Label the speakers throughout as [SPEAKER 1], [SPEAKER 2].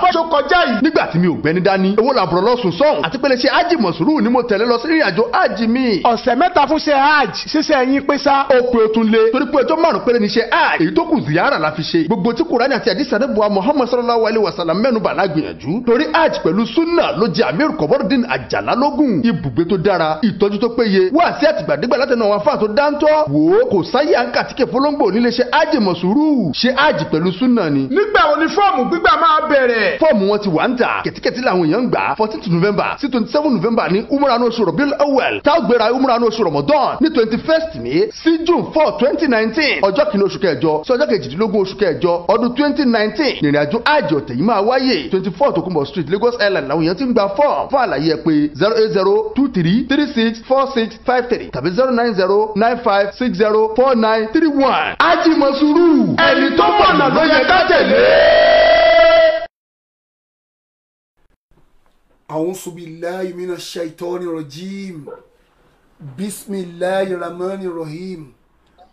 [SPEAKER 1] fọ́jọ́ kọjá yìí. nígbà tí mi ò gbẹ́ni dání owó làbúrò lọ́sùn sọ́hùn àti pé ṣe ájì mọ̀sùrù ni mo tẹ̀lé lọ sí ìrìn àjò ájì mi.
[SPEAKER 2] ọ̀sẹ̀ mẹ́ta fún ṣe hajj ṣíṣe ẹ̀yìn pé sá.
[SPEAKER 1] ó pe o tún lé torí pé ọjọ́ márùn-ún péré ni ṣe hajj èyí tó kù ziyara la fi ṣe. gbogbo tí Kùránì àti àdìsá níbuwa Muhammad sallallahu alayhi wa sallam mẹ́nubà lágbìyànjú torí hajj pẹ̀lú sunna ló jẹ́ Amir Kọ̀bọ́rọ̀dín Àjàlá lógún. ibùgbé tó dára ìtọ́jú tó péye wá sí àtìgbàdégbà látẹnu àwọn afáà tó dáńtọ́ wò ó kò sáyé àǹkà tíkẹ̀ fọlọ́ngbò nílé ṣe hajj mọ̀sùrù ṣe hajj pẹ̀lú sunna ni.
[SPEAKER 2] nígbà wo ni fọ́ọ̀mù gbígbà máa bẹ̀rẹ̀.
[SPEAKER 1] fọ́ọ̀mù wọn ti wà ń tà kẹ̀tíkẹ̀tí làwọn èèyàn ń gbà 14th November sí 27 November ní umrah ní oṣù Rabiul Awwal tá a gbéra umrah ní oṣù Ramadan ní 21st May sí June 4 2019 ọjọ́ kìíní oṣù kẹjọ sí ọjọ́ kejìdínlógún oṣù kẹjọ ọdún 2019 ìrìn àjò àjò tèyí máa wáyé 24 Tokunbo Street Lagos Island làwọn èèyàn ti ń gba fọ́ọ̀mù fún àlàyé ẹ pé 08023364653 tàbí 09095604931 Haji Mosuru ẹni tó mọ̀nà ló yẹ ká tẹ̀lé.
[SPEAKER 3] أعوذ بالله من الشيطان الرجيم بسم الله الرحمن الرحيم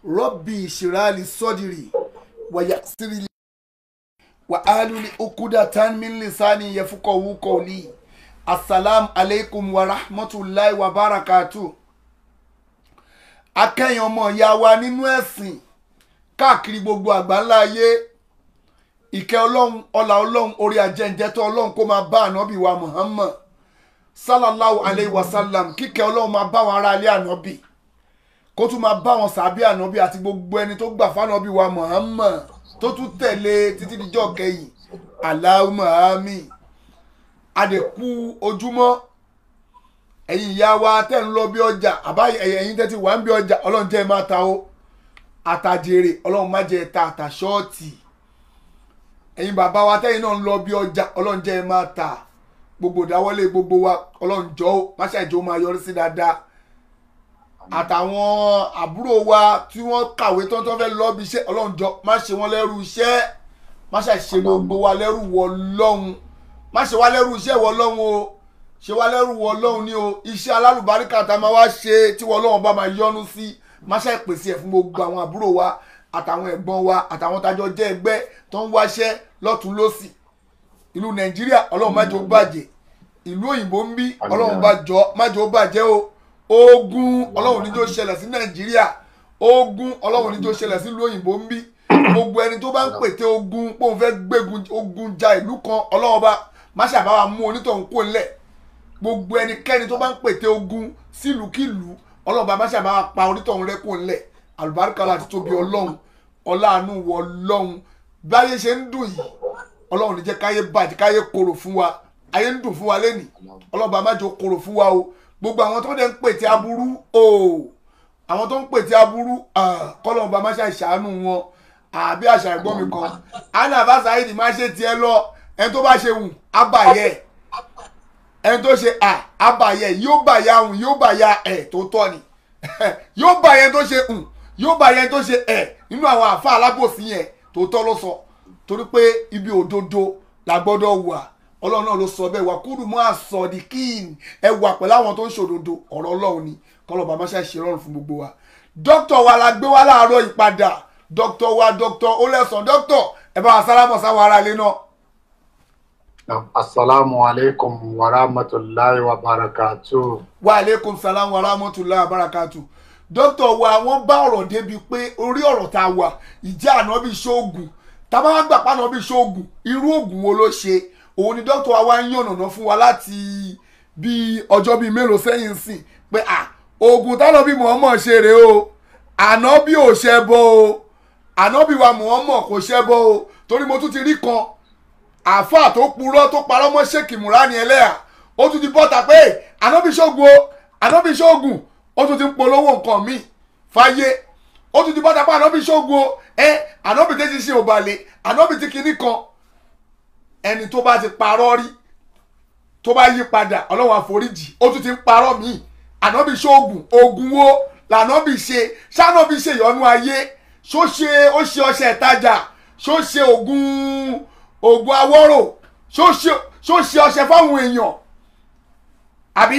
[SPEAKER 3] ربي اشرح لي صدري ويسر لي واحلل عقدة من لساني يفقهوا قولي السلام عليكم ورحمة الله وبركاته. akẹ́yìn ọmọ ìyá wa nínú ẹ̀sìn káàkiri gbogbo àgbáńlá ayé ìkẹ́ ọlọ́run ọlá ọlọ́run orí ajẹ́njẹ́tọ́ ọlọ́run kó máa bá ànábì wa Muhammad sallallahu alayhi wa sallam kíkẹ́ ọlọ́run máa bá wọn ará ilé ànábì kó tún máa bá wọn sàbí ànábì àti gbogbo ẹni tó gbà fánábì wa Muhammad tó tún tẹ̀lé títí díjọ́ kẹyìn Allahumma àmín. adẹ̀kú ojúmọ́ ẹ̀yin ìyá wa tẹ́ ń lọ bí ọjà àbáyé ẹ̀yin tẹ́ ti wà ń bí ọjà ọlọ́run jẹ́ máa ta ó àtàjèrè ọlọ́run má jẹ́ ta àtàṣọ́ọ̀tì. ẹ̀yin bàbá wa tẹ́yin náà ń lọ bí ọjà ọlọ́run jẹ́ máa ta gbogbo ìdáwọ́lé gbogbo wa ọlọ́run jọ̀ọ́ má ṣàìjọ máa yọrí sí dáadáa. àtàwọn àbúrò wa tí wọ́n kàwé tán tó fẹ́ lọ bí iṣẹ́ ọlọ́run jọ̀ọ́ má ṣe wọ́n lẹ́rù iṣẹ́ má ṣàìṣe gbogbo wa lẹ́rù wọ lọ́hùn má ṣe wá lẹ́rù iṣẹ́ wọ lọ́hùn o ṣe wá lẹ́rù wọ lọ́hùn ni o iṣẹ́ alálùbáríkà tá a máa wá ṣe tí wọ́n lọ́hùn bá máa yọ́nú sí má ṣàìpèsè ẹ̀ fún gbogbo àwọn àbúrò wa àtàwọn ẹ̀gbọ́n wa àtàwọn tájọ jẹ́ ẹgbẹ́ tó ń wáṣẹ́ lọ́tún lọ́sì. ìlú Nàìjíríà ọlọ́run má jẹ́ ó bàjẹ́ ìlú òyìnbó ń bí ọlọ́run má jẹ́ ó bàjẹ́ o. ogun ọlọ́run níjó ṣẹlẹ̀ sí Nàìjíríà ogun ọlọ́run níjó ṣẹlẹ̀ sí ìlú òyìnbó ń bí gbogbo ẹni tó bá ń pète ogun pé òun fẹ́ gbégun ogun ja ìlú kan ọlọ́run bá má ṣàbáwá mú onítọ̀hún kó ńlẹ̀ gbogbo ẹnikẹ́ni tó bá ń pète ogun sílùúkìlú ọlọ́run bá má ṣàbáwá pa onítọ̀hún rẹ́ kó ńlẹ̀ àlùbáríkà láti tóbi ọlọ́run ọláàánú wọ ọlọ́run báyé ṣe ń dùn yìí ọlọ́run ní jẹ́ káyé bàjẹ́ káyé korò fún wa ayé ń dùn fún wa lẹ́nìí ọlọ́run bá má jẹ́ korò fún wa o. gbogbo àwọn tó dẹ̀ ń pète aburú àwọn tó ń pète aburú kọ́lọ́run bá má ṣàìṣàánú wọn àbí àṣà ẹ̀gbọ́n mi kan anna basaidi má ṣe tiẹ̀ lọ ẹni tó bá ṣe hùn abàyẹ ẹni tó ṣe abàyẹ yóò bàyà hùn yóò bàyà tó tọ́ ni yóò bàyẹ tó ṣe hùn yóò bàyẹ tó ṣe nínú àwọn àfa alábòsí yẹn tó tọ́ ló sọ torí pé ibi òdodo la gbọ́dọ̀ wà ọlọ́run náà ló sọ bẹ́ẹ̀ wà kúrú mọ́ àsọdìkín ẹ wà pẹ̀lú àwọn tó ń ṣòdodo ọ̀rọ̀ ọlọ́run ni kọ́lọ́ba má ṣe rọrùn fún gbogbo wa. dókítà wa la gbé wá láàárọ̀ ìpadà dókítà wa dókítà Olesan dókítà ẹ bá wa sálámọ̀ sáwọn ará ilé náà.
[SPEAKER 4] Assalamu alaikum wa rahmatullahi wa barakatuh.
[SPEAKER 3] Wa alaikum salam wa rahmatullahi wa barakatuh. Dókítà wa wọ́n bá ọ̀rọ̀ débi pé orí ọ̀rọ̀ tá a wà ìjà ànábì ṣóògùn tá a bá wá gbà pa ànábì ṣóògùn irú oògùn wo ló ṣe òun ni dókítà wa ń yànnàná fún wa láti bí ọjọ́ bíi mélòó sẹ́yìn sìn pé oògùn tánàbí Muhammad ṣe rèé o ànábì ò ṣẹbọ o ànábì wa Muhammad kò ṣẹbọ o torí mo tún ti rí kan àáfàá tó purọ́ tó parọ́ mọ́ Sheikh Murani Eleha ó tún ti bọ́ta pé ànábì ṣóògùn o ànábì ṣóògùn ó tún ti ń polówó nǹkan míì fáyé ó tún ti bọ́ta pé ànábì ṣóògùn o ànábì tẹ́sí ṣe òbàlẹ̀ ànábì tí kinní kan ẹni tó bá ti parọ́ rí tó bá yí padà ọlọ́run àforíjì ó tún ti ń parọ́ míì ànábì ṣóògùn oògùn wo lànábì ṣe ṣànábì ṣe ìyọnu ayé ṣó ṣe ó ṣe ọṣẹ ìtajà ṣó ṣe oògùn awọ́rò ṣó ṣe ọṣẹ fáwọn èèyàn àbí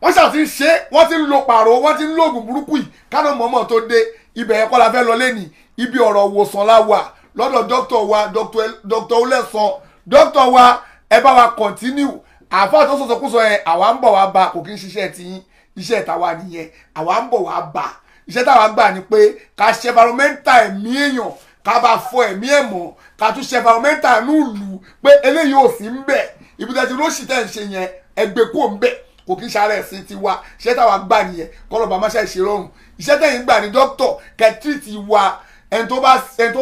[SPEAKER 3] wọ́n ṣáà ti ń ṣe wọ́n ti ń lo pààrọ̀ wọ́n ti ń lo oògùn burúkú yìí kánà mọ́mọ́ tó dé ibẹ̀ yẹn kọ́ la fẹ́ lọ lẹ́nìí ibi ọ̀rọ̀ òwòsàn la wà lọ́dọ̀ dókítà wa dókítà Olesan dókítà wa ẹ bá wa continue àfáà tó sọ̀sọ̀kúsọ yẹn àwa ń bọ̀ wá bá kò kí ń ṣiṣẹ́ tí iṣẹ́ tàwa nìyẹn àwa ń bọ̀ wá bá iṣẹ́ táwa gbà ni pé ká ṣe environmental ẹ̀mí èèyàn ká bá fọ ẹ̀mí ẹ̀ mọ́ ká tún ṣe environmental nílùú pé eléyìí ò sí ń bẹ̀ ibi tẹ́ ti lóṣì tẹ́ ń ṣe yẹn ẹgbẹ́ kò ń bẹ̀ kò kí ń ṣàárẹ̀ sí tiwa iṣẹ́ táwa gbà nìyẹn kọ́lọ̀ bá má ṣe ṣe rọrùn iṣẹ́ tẹ̀yìn gbà ní dókítà kẹ́tírìtì wa ẹni tó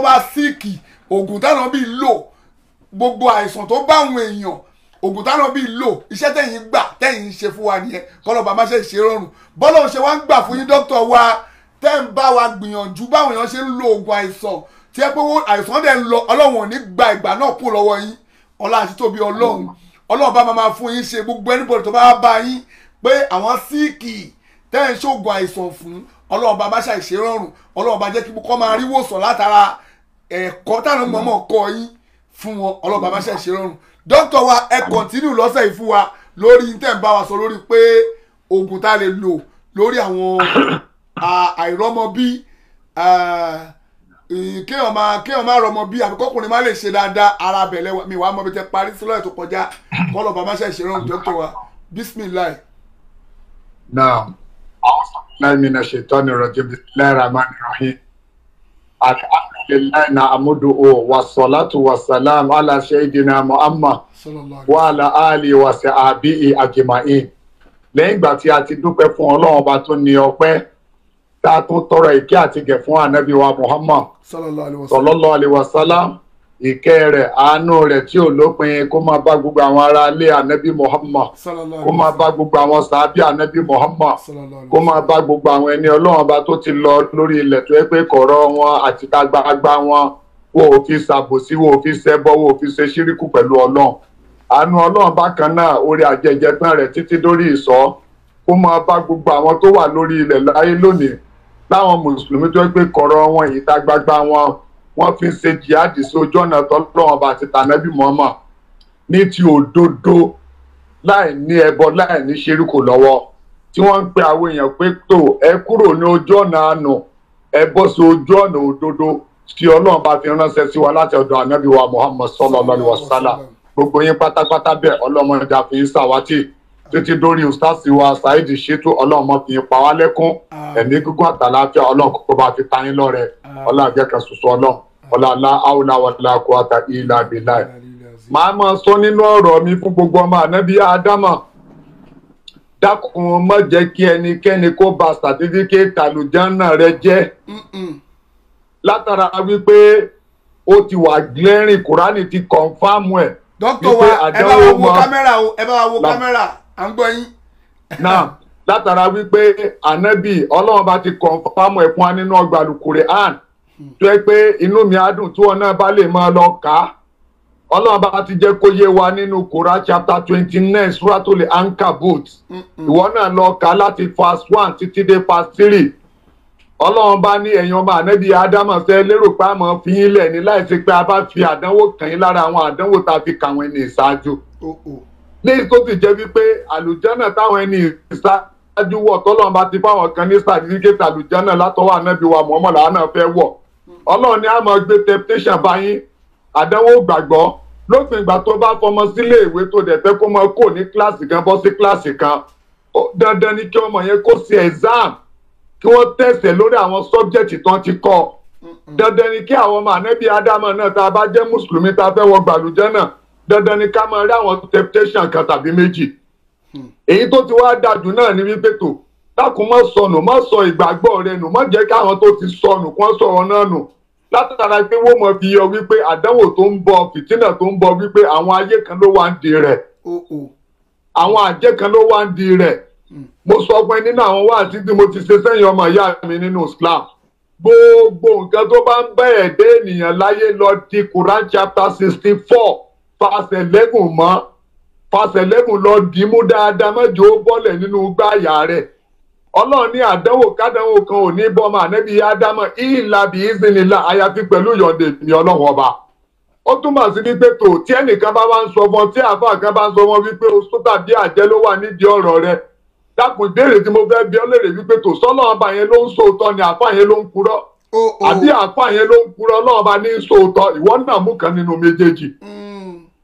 [SPEAKER 3] bá síìkì oògùn táwọn bíi lò gbogbo àìsàn tó bá àwọn èèyàn oògùn táwọn bíi lò iṣẹ́ tẹ̀yìn gbà tẹ̀yìn ń ṣe fún wa nìyẹn kọ́lọ̀ bá má ṣe ṣe rọrùn bọ́lá òun ṣe wá ń gbà fún yín dókítà wa tẹ́ ń bá wa gbìyànjú báwọn èèyàn ṣe ń lo oògùn àìsàn tí ẹ pé àìsàn dẹ̀ ń lọ ọlọ́run ò ní gba ìgbà náà kú lọ́wọ́ yín ọlá àti tóbi ọlọ́run bá máa fún yín ṣe gbogbo anybody tó bá bá yín pé àwọn síìkì tẹ́ ń ṣoògùn àìsàn fún ọlọ́run bá má ṣàìṣe rọrùn ọlọ́run bá jẹ́ kí kọ́ máa rí wòsàn látara ẹ̀kọ́ táwọn mọ̀mọ́ kọ́ yín fún wọn ọlọ́run bá má ṣàìṣe rọrùn dókítà wa ẹ kọ̀ntínú lọ́sẹ̀ yìí fún wa lórí tẹ́ ń bá wa sọ lórí pé oògùn tá a lè lò lórí àwọn àìrọ́mọbí kéèyàn máa rọmọ bí àbíkọ́kùnrin má lè ṣe dáadáa ara bẹ̀lẹ̀ mi wàá mọ bí tẹ parí sílẹ̀ tó kọjá kọ́lọ̀ bá má ṣàìṣe rọrùn dókítà wa bismillah.
[SPEAKER 4] Naam. Mina shaitani rajim. Bismillahirrahmanirrahim. Alhamdulillah na'muduhu wa salatu wa salam ala sayyidina Muhammad wa ala alihi wa sahbihi ajma'in. Lẹ́yìn ìgbà tí a ti dúpẹ́ fún Ọlọ́run Ọba tó ní ọpẹ́ tá a tún tọrọ ìkẹ́ àti gẹ̀ fún Ànábì wa Muhammad sallallahu alaihi wasallam ìkẹ́ rẹ̀ àánú rẹ̀ tí ò lópin kó máa bá gbogbo àwọn ará ilé Ànábì Muhammad kó máa bá gbogbo àwọn sàábì Ànábì Muhammad kó máa bá gbogbo àwọn ẹni Ọlọ́run Ọba tó ti lọ lórí ilẹ̀ tó yẹ pé kọ̀rọ̀ wọn àti gbagba wọn wo ò fi ṣàbòsí wo ò fi ṣẹbọ wo ò fi ṣe ṣíríkù pẹ̀lú Ọlọ́run àánú Ọlọ́run bákan náà orí àjẹjẹ tán rẹ̀ títí dórí ìsọ́ kó máa bá gbogbo àwọn tó wà lórí ilẹ̀ láyé lónìí láwọn mùsùlùmí tó yẹ pé kọ̀rọ̀ wọn ìta gbagba wọn wọ́n fi ń ṣe jihadi sí ojú ọ̀nà tọ́lọ́run Ọba àti tànábì Muhammad ní ti òdodo láì ní ẹbọ láì ní ṣeríkò lọ́wọ́ tí wọ́n ń pe àwọn èèyàn pé tó ẹ kúrò ní ojú ọ̀nà àánú ẹ bọ́ sí ojú ọ̀nà òdodo tí Ọlọ́run bá fi ránṣẹ́ sí wa láti ọ̀dọ̀ ànábì wa Muhammad sallallahu alaihi wasallam gbogbo yín pátápátá bẹ́ẹ̀ Ọlọ́run ìjà fi ń ṣàwátì títí dórí ustaasi wa Saheed Shittu Ọlọ́run fi ń pa wá lẹ́kún ẹ̀mí gígùn àtàláfíà Ọlọ́run kó bá fi ta yín lọ́rẹ Ọlọ́run àjẹkẹ́ ṣoṣo Ọlọ́run ọlọ́lá áwùlá wàlá quwwata illa billah. Màá máa sọ nínú ọ̀rọ̀ mi fún gbogbo ọmọ ànábì Ádámà dákun má jẹ́ kí ẹnikẹ́ni kó ba sàtífíkẹ́tì àlùjánnà rẹ jẹ́ látara wípé ó ti wà glaring Kùránì ti kọ̀nfàmù ẹ̀.
[SPEAKER 3] dókítà wa ẹ bá wa wo kámẹ́rà o ẹ bá wa wo kámẹ́rà à ń gbọ́ yín.
[SPEAKER 4] náà látara wípé ànábì Ọlọ́run bá ti kọ̀nfàmù ẹ̀ fún wa nínú ọgbà Al-Qur'an tó yẹ pé inú mi á dùn tí wọn náà bá lè máa lọ kà á Ọlọ́run bá ti jẹ́ kó yé wa nínú Quran chapter 29 Suratul Ankabut ìwọ náà lọ kà á láti verse 1 títí dé verse 3 Ọlọ́run bá ní ẹ̀yin ọmọ ànábì Ádámà fẹ́ lérò pé a máa fi yín lẹ̀ ní láìsí pé a bá fi àdánwò kàn yín lára àwọn àdánwò tá a fi kàwọn ẹni ìṣáájú ní tó sì jẹ́ wípé àlùjánnà táwọn ẹni ìṣáájú wọ̀ tọ́lọ́run bá ti fáwọn kan ní sàtífíkẹ́tì àlùjánnà látọwọ́ ànábì wa Muhammad làwọn náà fẹ́ wọ̀ Ọlọ́run ni a máa gbé temptation bá yín àdánwò gbàgbọ́ lópin ìgbà tó bá fọmọ sílé ìwé tó dẹ̀ fẹ́ kó máa kó ní kíláàsì kan bọ́ sí kíláàsì kan dandan ni kí ọmọ yẹn kó sí exam kí wọ́n tẹ̀sẹ̀ lórí àwọn sọ́bjẹ́tì tán ti kọ́ dandan ni kí àwọn ọmọ ànábì Ádámà náà tá a bá jẹ́ mùsùlùmí tá a fẹ́ wọ gbàlùjánnà dandan ni ká máa rí àwọn temptation kan tàbí méjì èyí tó ti wá dájú náà ni wípé tó dákun má sọnù má sọ ìgbàgbọ́ rẹ nù má jẹ́ káwọn tó ti sọnù kí wọ́n sọ̀rọ̀ náà nù látara pé wọ́n mọ̀ fi yọ wípé àdánwò tó ń bọ̀ fìtínà tó ń bọ̀ wípé àwọn ayé kan ló wá ń di rẹ̀ àwọn àjẹ́ kan ló wá ń di rẹ̀ mo sọ fún ẹ nínú àwọn wáàsí tí mo ti ṣe sẹ́yìn ọmọ ìyá mi nínú Islam gbogbo nǹkan tó bá ń bá ẹ̀dẹ́ ènìyàn láyé lọ di Quran chapter 64 verse 11 mọ́ verse 11 lọ dì í mú dáadáa mọ́jọ́ ó bọ́lẹ̀ nínú gbáyà rẹ̀ Ọlọ́run ní àdánwò kádánwò kan ò ní bọ́mọ ànábì Ádámà ìlàbí ìzìnìlá àyàfi pẹ̀lú yọ̀ǹde ní Ọlọ́run ọba ó túmọ̀ sí wípé tó tí ẹnìkan bá wá ń sọ fún ọ tí àáfàá kan bá ń sọ fún ọ wípé oṣù tàbí àjẹ́ ló wà nídìí ọ̀rọ̀ rẹ dákun ìbéèrè tí mo fẹ́ bi ọ́ léèrè wípé tó sọ́lọ́run ọba yẹn ló ń sòótọ́ ni àáfàá yẹn ló ń purọ́ àbí àáfàá yẹn ló ń purọ́ Ọlọ́run ọba ní sòótọ́ ìwọ náà mú kan nínú méjèèjì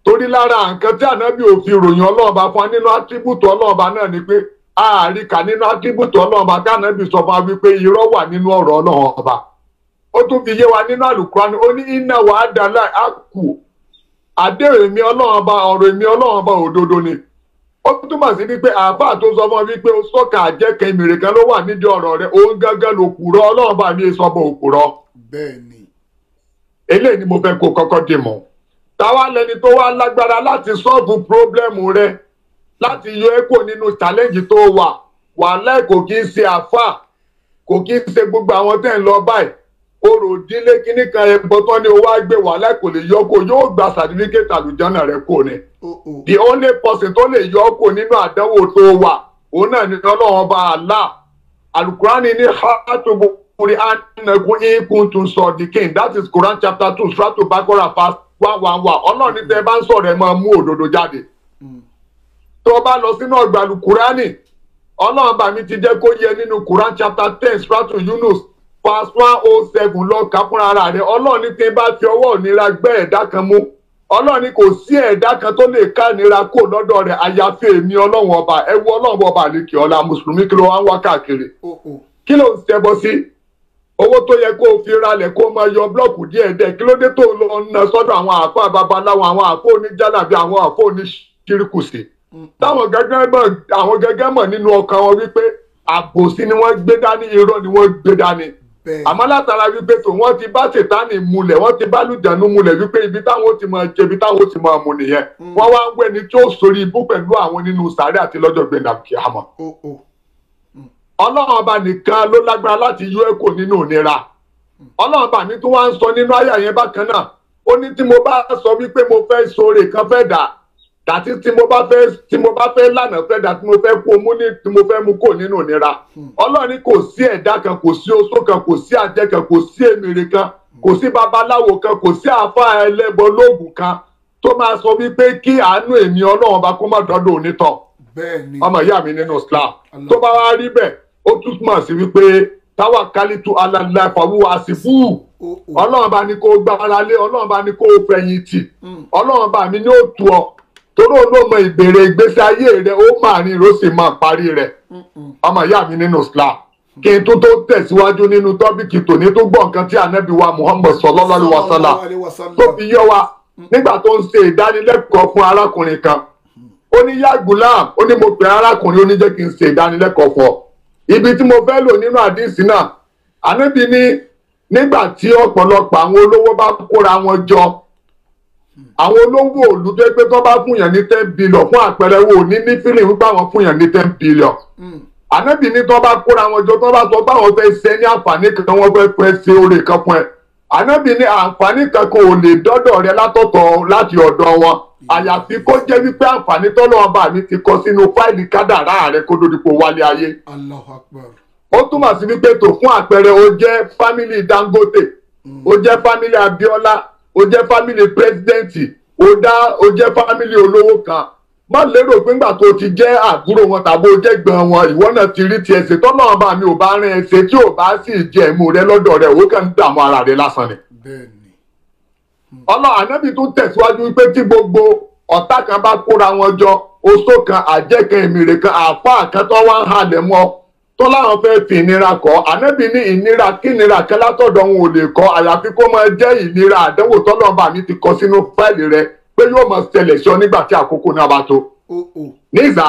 [SPEAKER 4] torí lára nǹkan tí ànábì ò fi ròyìn ọlọ́run bá fún wa nínú átíbùtù ọlọ́run bá náà ni pé àríkà nínú átíbùtù ọlọ́run bá kánábì sọ fún wa wípé irọ́ wà nínú ọ̀rọ̀ ọlọ́run ọba ó tún fi yé wa nínú àlùkùránì ó ní iná wà á dà láì á kù àdéhùn èmi ọlọ́run ọba ọ̀rọ̀ èmi ọlọ́run ọba òdodo ni ó túmọ̀ sí wípé àáfàá tó sọ fún ọ wípé ó sọ́kà àjẹkẹ́ ìmìrè kan ló wà nídìí ọ̀rọ̀ rẹ̀ òun gángan ló kùrọ̀ ọlọ́run ọba mi sọ bọ̀ òkùrọ̀
[SPEAKER 3] bẹ́ẹ̀ni
[SPEAKER 4] eléyìí ni mo fẹ́ kó kọ́kọ́ dì mọ́ táwa lẹni tó wá lágbára láti sọ́ọ̀bù pírọ́blẹ́mù rẹ láti yọ ẹ́ kò nínú challenge tó wà láì kò kí ń ṣe àáfàá kò kí ń ṣe gbogbo àwọn tẹ́ ń lọ báyìí orò ìdílé kíní kan ẹbọ tán ni owó àgbẹ̀ wà láì kò lè yọ kó yóò gba certificate àlùjọ́nà rẹ kò ní. The only person tó lè yọ kó nínú àdánwò tó wà òun náà ni ọlọ́run ọba Allah alukurani ní hàtúbù kúri ànàkùn ìkùn tún sọ the king that is Quran chapter 2 suratu Baqarah verse 111 ọlọ́run ní tẹ́ bá ń sọ̀rọ̀ ẹ̀ máa mú òdodo jáde. tó bá lọ sínú ọgbà alukurani ọlọ́run bá mi ti jẹ́ kó yẹ nínú Quran chapter 10 suratu Yunus verse 107 lọ kà fúnra ara rẹ̀ ọlọ́run ní tí bá fi ọwọ́ òníra gbẹ́ ẹ̀dá kan mú ọlọ́run ní kò sí ẹ̀dá kan tó lè ká nira kó lọ́dọ̀ rẹ̀ àyàfi èmi ọlọ́run ọba ẹ wo ọlọ́run ọba àlekè ọlá mùsùlùmí kí ló wá ń wá káàkiri kí ló ń ṣẹbọ sí owó tó yẹ kó o fi ralẹ̀ kó o máa yọ blọọkù díẹ̀díẹ̀ kí ló dé tó lọ ná sọ́dọ̀ àwọn àáfàá babaláwo àwọn àáfàá oníjàlábí àwọn àáfàá oníṣíríkù sí táwọn gẹ́gẹ́ mọ̀ nínú ọkàn wọn wípé àbòsí ni wọ́n gbé dání irọ́ ni wọ́n gbé dání àmọ́ látara wípé tó wọ́n ti bá ṣètánì mulẹ̀ wọ́n ti bá lùjẹ̀nu mulẹ̀ wípé ibi táwọn ti máa jẹ ibi táwọn ti máa mu nìyẹn wọ́n wá ń wẹ́ni tí ó sórí ibú pẹ̀lú àwọn nínú sàárẹ̀ àti lọ́jọ́ gbẹ̀dà kíámọ̀. ọlọ́run ọba nìkan ló lágbára láti yọ ẹ́ kò nínú ìnira ọlọ́run ọba mi tún wá ń sọ nínú àyà yẹn bákan náà ó ní tí mo bá sọ wípé mo fẹ́ sóore kan fẹ́ dà dàtí tí mo bá fẹ́ lànà fẹ́ dà tí mo fẹ́ kó mú ní tí mo fẹ́ mú kò nínú ìnira ọlọ́run ní kò sí ẹ̀dá kan kò sí oṣó kan kò sí àjẹ́ kan kò sí èmìrì kan kò sí babaláwo kan kò sí àáfàá ẹlẹ́bọ lóògùn kan tó máa sọ wípé kí àánú èmi ọlọ́run bá kó má dọ́dọ̀ onítàn ọmọ ìyá mi nínú Islam tó bá wá rí bẹ́ẹ̀ ó túmọ̀ sí wípé táwa kálítù alálẹ́ fàwọ́ àsìbú ọlọ́run bá ní kó gbára lé ọlọ́run bá ní kó fẹ̀yìntì ọlọ́run bá mi ní ó tu ọ torí olóòmọ ìbèrè ìgbésí ayé rẹ ó máa ní ìró sì máa parí rẹ ọmọ ìyá mi nínú Islam kí n tó tẹ̀síwájú nínú tọ́bíkì tòní tó gbọ́ nǹkan tí ànábì wa Muhammad sallallahu alaihi wasallam tó fi yọ wa nígbà tó ń ṣe ìdánilẹ́kọ̀ọ́ fún arákùnrin kan ó ní yá gulam ó ní mo pè arákùnrin ó ní jẹ́ kí n ṣe ìdánilẹ́kọ̀ọ́ fún ọ ibi tí mo fẹ́ lò nínú àdìsí náà ànábì ní nígbà tí ọ̀pọ̀lọpọ̀ àwọn olówó bá kóra wọn jọ àwọn olówó òlu tó pé tó bá fún yàn ní 10 billion fún àpẹẹrẹ wo ní fílìm wípé àwọn fún yàn ní 10 billion ànábì ní tó bá kóra wọn jọ tó bá sọ pé àwọn fẹ́ ṣe ní àǹfààní kan wọ́n fẹ́ ṣe oore kan fún ẹ ànábì ní àǹfààní kankan ò lè dọ́dọ̀ rẹ látọ̀tọ̀ láti ọ̀dọ̀ wọn àyàfi kó jẹ́ wípé àǹfààní tọ́lọ́wọ́n bá mi ti kọ sínú fáìlì kádàrá rẹ kó dòdìpọ̀ wálé ayé.
[SPEAKER 3] Allahu Akbar.
[SPEAKER 4] ó túmọ̀ sí wípé tó fún àpẹẹrẹ ó jẹ́ fámìlì Dangote ó jẹ́ fámìlì Abiola ó jẹ́ fámìlì pírẹsidẹ́ǹtì ó jẹ́ fámìlì olówó kan má lérò pé ńgbà tó ti jẹ́ àbúrò wọn tàbí ó jẹ́ gbọ́n wọn ìwọ náà ti rí tiẹ̀ ṣe tọ́lọ́wọ́n bá mi ò bá rìn ẹsẹ̀ tí ò bá sì jẹ́ ẹ̀mú rẹ lọ́dọ̀ rẹ ó kàn ń dààmú ara rẹ lásán ni. ọlọ́run ànábì tún tẹ̀síwájú wípé tí gbogbo ọ̀tá kan bá kóra wọn jọ oṣó kan àjẹ́ kan èmìrè kan àáfàá kan tó wá ń halẹ̀ mọ́ tó láwọn fẹ́ fi ìnira kọ́ ànábì ní ìnira kí ìnira kan látọ̀dọ̀ wọn ò lè kọ́ àyàfi kó máa jẹ́ ìnira àdánwò tọ́lọ́ba mi ti kọ sínú fáìlì rẹ pé yóò máa ṣẹlẹ̀ sí ọ nígbà tí àkókò náà bá tó. nígbà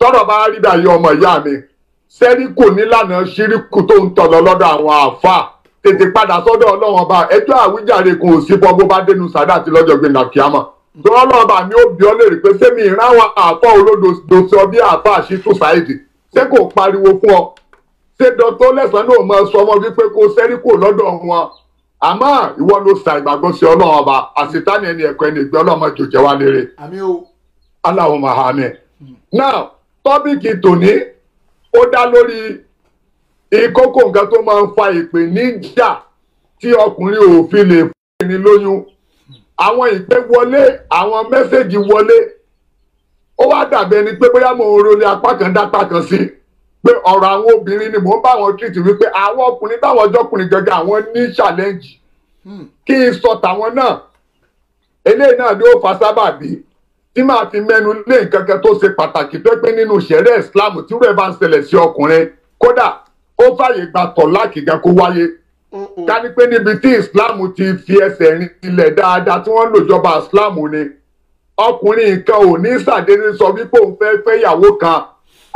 [SPEAKER 4] tọ́rọ̀ bá rí báyìí ọmọ ìyá mi sẹ́ríkù nílànà ṣíríkù tó ń tọ̀lọ̀ lọ́dọ̀ àwọn àáfàá tètè padà sọ́dọ̀ ọlọ́run ọba ẹjọ́ àwíjàre kò sí fọ́ bó bá dénú sàdá àti lọ́jọ́ gbẹ̀ndà kíámà tó ọlọ́run ọba mi ó bí ọ léèrè pé sẹ́mi ìráwọn àáfàá olódodo sọ bí àáfàá Ṣítù Sáìdì ṣé kò pariwo fún ọ ṣé dọ́tọ́ lẹ́sàn-án náà máa sọ ọmọ wípé kó sẹ́ríkù lọ́dọ̀ wọn àmọ́ ìwọ ló sa ìgbàgbọ́ sí ọlọ́run ọba àṣetánì ẹni ẹ̀kọ́ ẹni ìgbẹ́ ọlọ́mọ jòjẹ́ wa lére Allahumma àmín. now tọ́bíkì tòní ó dá lórí ìkókó nǹkan tó máa ń fa ìpèníjà tí ọkùnrin ò fi lè fún ẹni lóyún àwọn ìpè wọlé àwọn mẹ́sẹ̀gì wọlé ó wá dàbí ẹni pé bóyá mo ń rolé apá kan dápá kan sí pé ọ̀rọ̀ àwọn obìnrin ni mò ń bá wọn tìrìtì wípé àwọn ọkùnrin táwọn ọjọ́kùnrin gẹ́gẹ́ àwọn ní challenge kí n sọ tàwọn náà eléyìí náà ni ó fa sábàbí tí máa fi mẹ́nu lé nǹkan kan tó ṣe pàtàkì tó pé nínú ṣẹ̀ríà Islam tí rẹ̀ bá ń ṣẹlẹ̀ sí ọkùnrin kódà ó fàyè gba tọ̀láàkì gan kó wáyé ká ní pé níbi tí Islam ti fi ẹsẹ̀ rinlẹ̀ dáadáa tí wọ́n ń lò jọba Islam ni ọkùnrin nǹkan ò ní ṣàdédé sọ wípé òun fẹ́ fẹ́ ìyàwó kan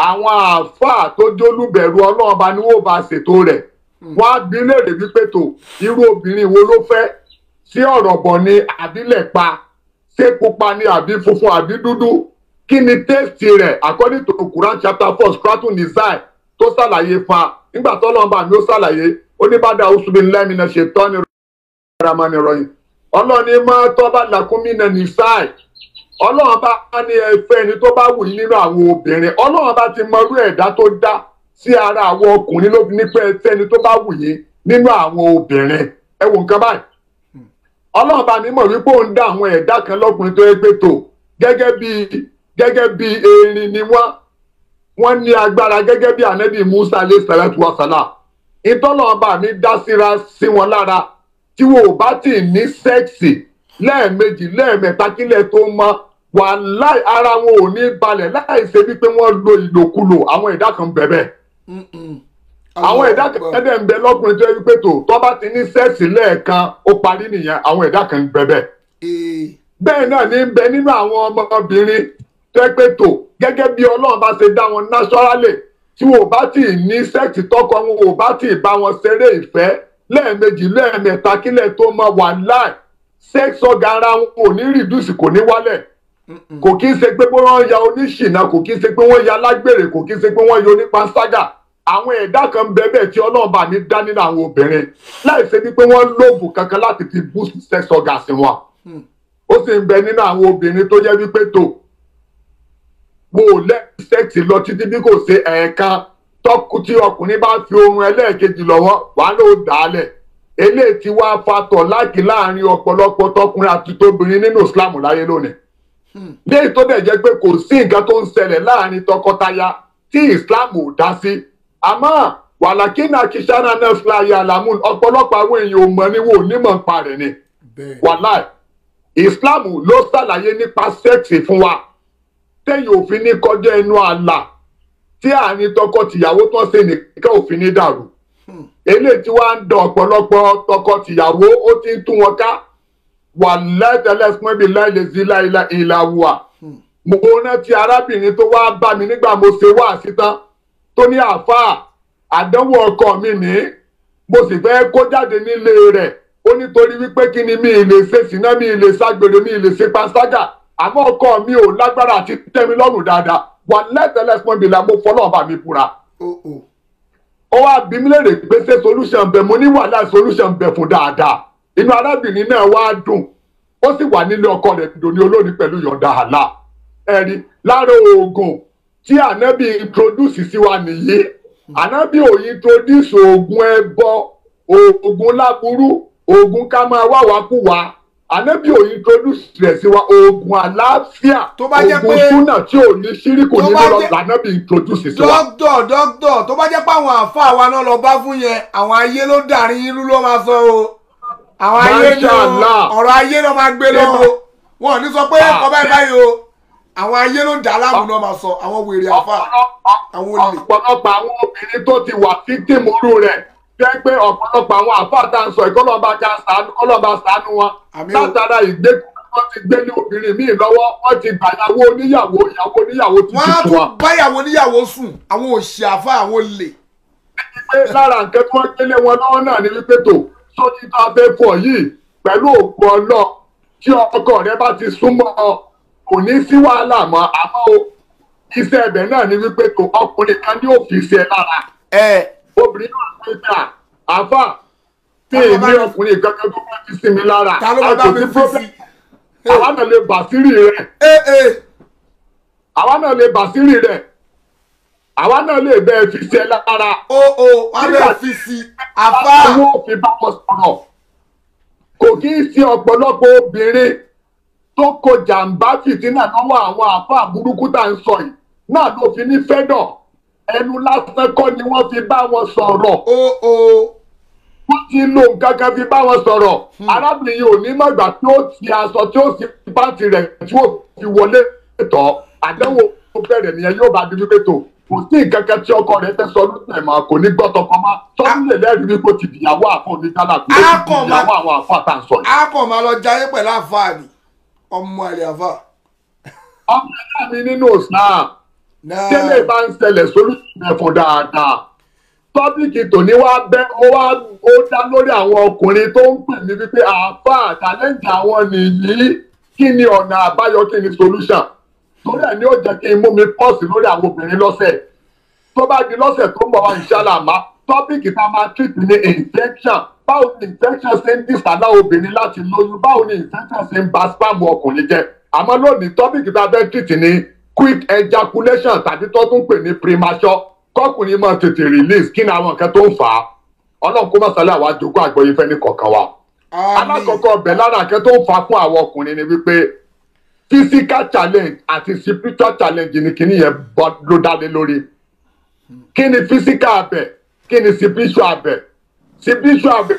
[SPEAKER 4] àwọn àáfàá tó jólúbẹ̀rù Ọlọ́run bá ní wọ́n bá ṣètò rẹ̀ wọ́n á bí léèrè wípé tó irú obìnrin wo ló fẹ́ sí ọ̀rọ̀ bọ̀ ni àbílẹ̀ pa ṣé pupa ni àbí funfun àbí dúdú kí ni tẹ́sítì rẹ̀ according to Quran chapter 4 Suratu Nisa tó ṣàlàyé fa nígbà tó Ọlọ́run bá mi ó ṣàlàyé ó ní bá dá auzubillahi minash shaitani rahmanir rahim Ọlọ́run ní máa tọ́ bá lakum minan nisa Ọlọ́run bá ní ẹfẹ́ ẹni tó bá wù yín nínú àwọn obìnrin Ọlọ́run bá ti mọrú ẹ̀dá tó dá sí ara àwọn ọkùnrin ló fi ní pé ẹfẹ́ ẹni tó bá wù yín nínú àwọn obìnrin ẹ wo nǹkan báyìí Ọlọ́run bá mi mọ̀ wípé òun dá àwọn ẹ̀dá kan lọ́kùnrin tó yẹ pé tó gẹ́gẹ́ bí erin ni wọ́n ní agbára gẹ́gẹ́ bí ànábì Musa alayhi salatu wa salam ìtọ́lọ́run bá mi dá síra sí wọn lára tí wọn ò bá tì ní sẹ́ẹ̀sì lẹ́ẹ̀mejì lẹ́ẹ̀mẹ́ta kílẹ̀ tó mọ́ wàláì ara wọn ò ní balẹ̀ láì ṣe wípé wọ́n lo ìlòkulò àwọn ẹ̀dá kan bẹ̀bẹ̀ àwọn ẹ̀dá kan ẹ̀dẹ̀ ń bẹ lọ́kùnrin tó yẹ wípé tó bá ti ní sẹ́ẹ̀sì lẹ́ẹ̀kan ó parí nìyẹn àwọn ẹ̀dá kan bẹ̀bẹ̀ bẹ́ẹ̀ náà ní bẹ nínú àwọn ọmọbìnrin tó yẹ pé tó gẹ́gẹ́ bí Ọlọ́run bá ṣe dá wọn náṣọ́rálẹ̀ tí wọn ò bá tì ní sẹ́ẹ̀sì tọkọ wọn ò bá tì bá wọn ṣeré ìfẹ́ lẹ́ẹ̀mejì lẹ́ẹ̀mẹ́ta kílẹ̀ tó mọ́ wàláì sex organ ara wọn ò ní reduce kò ní wálẹ̀ kò kí ń ṣe pé wọ́n ya oníṣìnà kò kí ń ṣe pé wọ́n ya alágbèrè kò kí ń ṣe pé wọ́n ya onípanṣágà àwọn ẹ̀dá kan bẹ́ẹ̀ tí Ọlọ́run bá mi dá nínú àwọn obìnrin láì ṣe wípé wọ́n lóògùn kankan láti fi boost sex organs wọn ó sì ń bẹ nínú àwọn obìnrin tó jẹ́ wípé tó mo ò lẹ́yìn sex lọ títí bí kò ṣe ẹ̀ẹ̀kan tọ́kù tí ọkùnrin bá fi ohun ẹlẹ́ẹ̀kejì lọ́wọ́ wàá ló dàálẹ̀ eléyìí tí wàá fatọ̀ láàkì láàrin ọ̀pọ̀lọpọ̀ tọkùnrin àti tóbìnrin nínú Islam láyé lónìí léyìí tó dẹ̀ jẹ́ pé kò sí nǹkan tó ń ṣẹlẹ̀ láàrin tọkọtaya tí Islam ò dá sí àmọ́ wàlàkínà kìsànà náà fúláyà àlàmú ọ̀pọ̀lọpọ̀ àwọn èèyàn ò mọ̀ ní wò onímọ̀ nípa rẹ̀ ni wàláì Islam ló ṣàlàyé nípa sẹ́ẹ̀sì fún wa tẹ́yìn òfin ní kọjá ẹnu ààlà tí àárín tọkọ-tìyàwó tó ń ṣe nìkan òfin ní dàrú eléyìí tí wàá ń dán ọ̀pọ̀lọpọ̀ tọkọ-tìyàwó ó ti ń tú wọn ká wà lẹ́tẹ̀lẹ́ fún ẹbí láìlèsí ìlàwùwà mo rántí arábìnrin tó wá bá mi nígbà mo ṣe wá sítan tó ní àáfàá àdánwò ọkọ mi ní mo sì fẹ́ kó jáde nílé rẹ̀ ó nítorí wípé kí ni mi ì lè ṣe sìná mi ì lè ṣàgbèrè mi ì lè ṣe panṣágà àmọ́ ọkọ mi ò lágbára àti tẹ́mi lọ́rùn dáadáa wà lẹ́tẹ̀lẹ́ fún ẹbí la mo fọlọ́ọ̀bà mi fura ó wá bí mi léèrè pé ṣé solution bẹ mo ní wàhálà solution bẹ fún dáadáa inú arábìnrin náà wá dùn ó sì wà nílé ọkọ rẹ̀ dòní olóòní pẹ̀lú yọ̀ǹda àlá ẹ̀rí lára oògùn tí ànábì introduce sí wa nìyí ànábì ò introduce oògùn ẹbọ oògùn láburú oògùn ká máa wá wá kú wa ànábì ò introduce rẹ̀ sí wa oògùn àlàáfíà oògùn súnà tí ò ní ṣíríkù nínú lọ lànábì introduce sí wa.
[SPEAKER 3] dókítà tó bá jẹ́ pé àwọn àáfàá wa náà lọ bá fún yẹn àwọn ayé ló dàrin irú ló máa sọ o àwọn ayé ní ọ̀rọ̀ ayé ló máa gbé lọ́wọ́ wọn ò ní sọ pé ọba ẹ̀ báyìí o àwọn ayé ló dà láàmú náà máa sọ àwọn wèrè àáfàá àwọn olè.
[SPEAKER 4] ọ̀pọ̀lọpọ̀ àwọn obìnrin tó ti wà victim orú rẹ̀ jẹ́ pé ọ̀pọ̀lọpọ̀ àwọn àáfàá tá à ń sọ ìkọlọ́ba ṣàánú wọn látara ìgbékùn wọ́n ti gbé ní obìnrin míì lọ́wọ́ wọ́n ti gbàyàwó oníyàwó ìyàwó oníyàwó ti
[SPEAKER 3] wọ́n á tún báyàwó oníyàwó sùn àwọn òṣì àáfàá àwọn olè.
[SPEAKER 4] lára nǹkan tí wọ́n gbélé wọn lọ́wọ́ náà ni wípé tó sójú tó a fẹ́ fọ̀ yìí pẹ̀lú òkú ọlọ́ tí ọkọ rẹ bá ti súnmọ́ kò ní sí wàhálà mọ́ àmọ́ iṣẹ́ ẹ̀bẹ̀ náà ni wípé tó ọkùnrin kan ní òfìsí ẹ lára obìnrin náà pé ta àfà tí èmi ọkùnrin kankan tó bá ti sí mi lára àti problem àwa náà lè bàṣírí rẹ̀ àwa náà lè bàṣírí rẹ̀ àwa náà lè bẹ́ẹ̀ fi ṣe lára.
[SPEAKER 3] wọ́n lè fi sí àfà.
[SPEAKER 4] wọ́n fi bá wọn sọ̀rọ̀ kò kí í ṣe ọ̀pọ̀lọpọ̀ obìnrin tó kó jàǹbá fìtínà lọ́wọ́ àwọn àfà burúkú tá à ń sọ yìí náà ló fi ní fẹ́dọ̀ ẹnu lásán kọ́ ni wọ́n fi bá wọn sọ̀rọ̀. wọ́n ti lo nǹkan kan fi bá wọn sọ̀rọ̀ arábìnrin yìí ò ní mọ̀gbà tí ó ti aṣọ tí ó sì pàǹtì rẹ̀ tí ó fi wọlé tọ̀ àdánwò tó bẹ̀rẹ̀ nìyẹn yóò bá di wípé tó kò sí nǹkan kan tí ọkọ rẹ̀ fẹ́ sọ lóṣù ẹ̀mọ́ kò ní gbọ́ tọkọ mọ́ tọ́jú lè lẹ́rìí wípé ó ti dìyàwó àfọ̀ onígbàlà kò lè ti dìyàwó àwọn àfọ̀ àtàǹsọ̀ yìí.
[SPEAKER 3] a kàn máa lọ jayé pẹ̀lú àfáà ni ọmọ ẹ̀rẹ̀ àfáà.
[SPEAKER 4] ọmọ ẹ̀dá mi nínú Islam tẹ́lẹ̀ bá ń ṣẹlẹ̀ sólùsùn ẹ̀fọn dáadáa tọ́pìkì tòní wá bẹ́ ó dá lórí àwọn ọkùnrin tó ń pè mí wípé àáfàá challenge àwọn nìyí kí ni ọ̀nà àbáyọ kí ni solution torí ẹ̀ ní ó jẹ́ kí n mú mi pọ́ọ̀sì lórí àwọn obìnrin lọ́sẹ̀ tó bá di lọ́sẹ̀ tó ń bọ̀ wá inshallah tọ́pìkì tá a máa treat ní infection báwo ni infection ṣe ń dìsàlá obìnrin láti lóyún báwo ni infection ṣe ń ba spam ọkùnrin jẹ́ àmọ́ lónìí tọ́pìkì tá a fẹ́ treat ní quick ejaculation tàbí tó tún pè ní premature kọkùnrin máa tètè release kí ni àwọn nǹkan tó ń fà á ọlọ́run kó má sálẹ̀ àwa jogún àgbọ̀yé fẹ́ ní kọ̀ọ̀kan wa. alákọ̀ọ́kọ́ ọbẹ̀ lára nǹkan tó ń fà á fún àwọn ọkùnrin ni wípé physical challenge àti spiritual challenge ni kíní yẹn ló dá lé lórí. kí ni physical abẹ kí ni spiritual abẹ spiritual abẹ.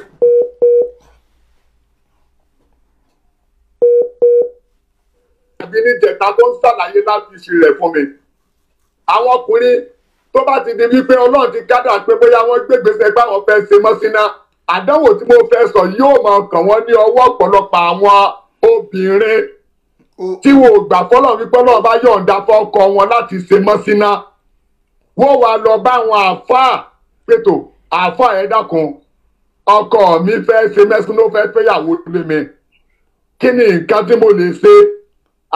[SPEAKER 4] àbí ní jẹ̀ta tó ń ṣàlàyé láti ṣe rẹ̀ fún mi. àwọn ọkùnrin tó bá ti di wípé ọlọ́run ti kádà pé bóyá wọ́n gbégbèsè báwọn fẹ́ ṣe mọ́síná àdánwò tí mo fẹ́ sọ yóò máa kàn wọ́n ní ọwọ́ ọ̀pọ̀lọpọ̀ àwọn obìnrin tí wọn ò gbà fọ́lọ́ wípé ọlọ́run bá yọ̀ǹda fọ́kọ wọn láti ṣe mọ́síná wọ́n wá lọ bá àwọn àáfàá pètò àáfàá ẹ̀ dákun ọkọ mi fẹ́ ṣe mẹ́síná ó fẹ́ fẹ́yàwó lé mi kí ni nǹkan tí mo lè ṣe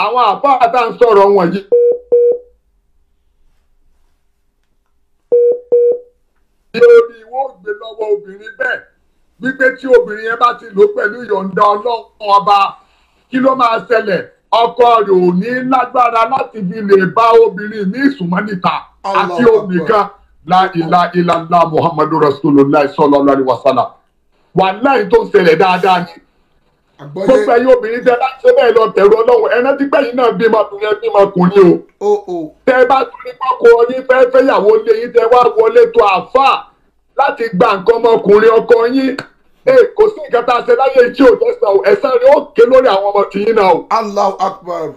[SPEAKER 4] àwọn àáfàá tá à ń sọ̀rọ̀ wọ̀nyí. lórí wọ́n gbé lọ́wọ́ obìnrin bẹ́ẹ̀ wípé tí obìnrin yẹn bá ti lò pẹ̀lú ìyọ̀ǹda ọlọ́run ọba kí ló máa ṣẹlẹ̀ ọkọ rẹ̀ ò ní lágbára láti fi lè bá obìnrin ní ìsúnmọ́ níta àti obìnrin la ilaha illallah muhammadu rasulullah sallallahu alaihi wasallam wàláhì tó ń ṣẹlẹ̀ dáadáa ni gbogbo ẹ̀yin obìnrin tẹ bá ṣe bẹ́ẹ̀ lọ bẹ̀rù ọlọ́run ẹ̀rọ tí gbẹ̀yìn náà bímọ ọkùnrin ẹ̀ bímọ ọkùnrin o tẹ bá torí pọ́kọ yín fẹ́ fẹ́yàwó lé yín tẹ wá wọlé tó àáfàá láti gba nǹkan ọmọkùnrin ọkọ yín kò sí nǹkan tá a ṣe láyé tí ò tẹ̀sán o ẹ̀san rẹ̀ ó ké lórí àwọn ọmọ tìyín náà o. Allahu Akbar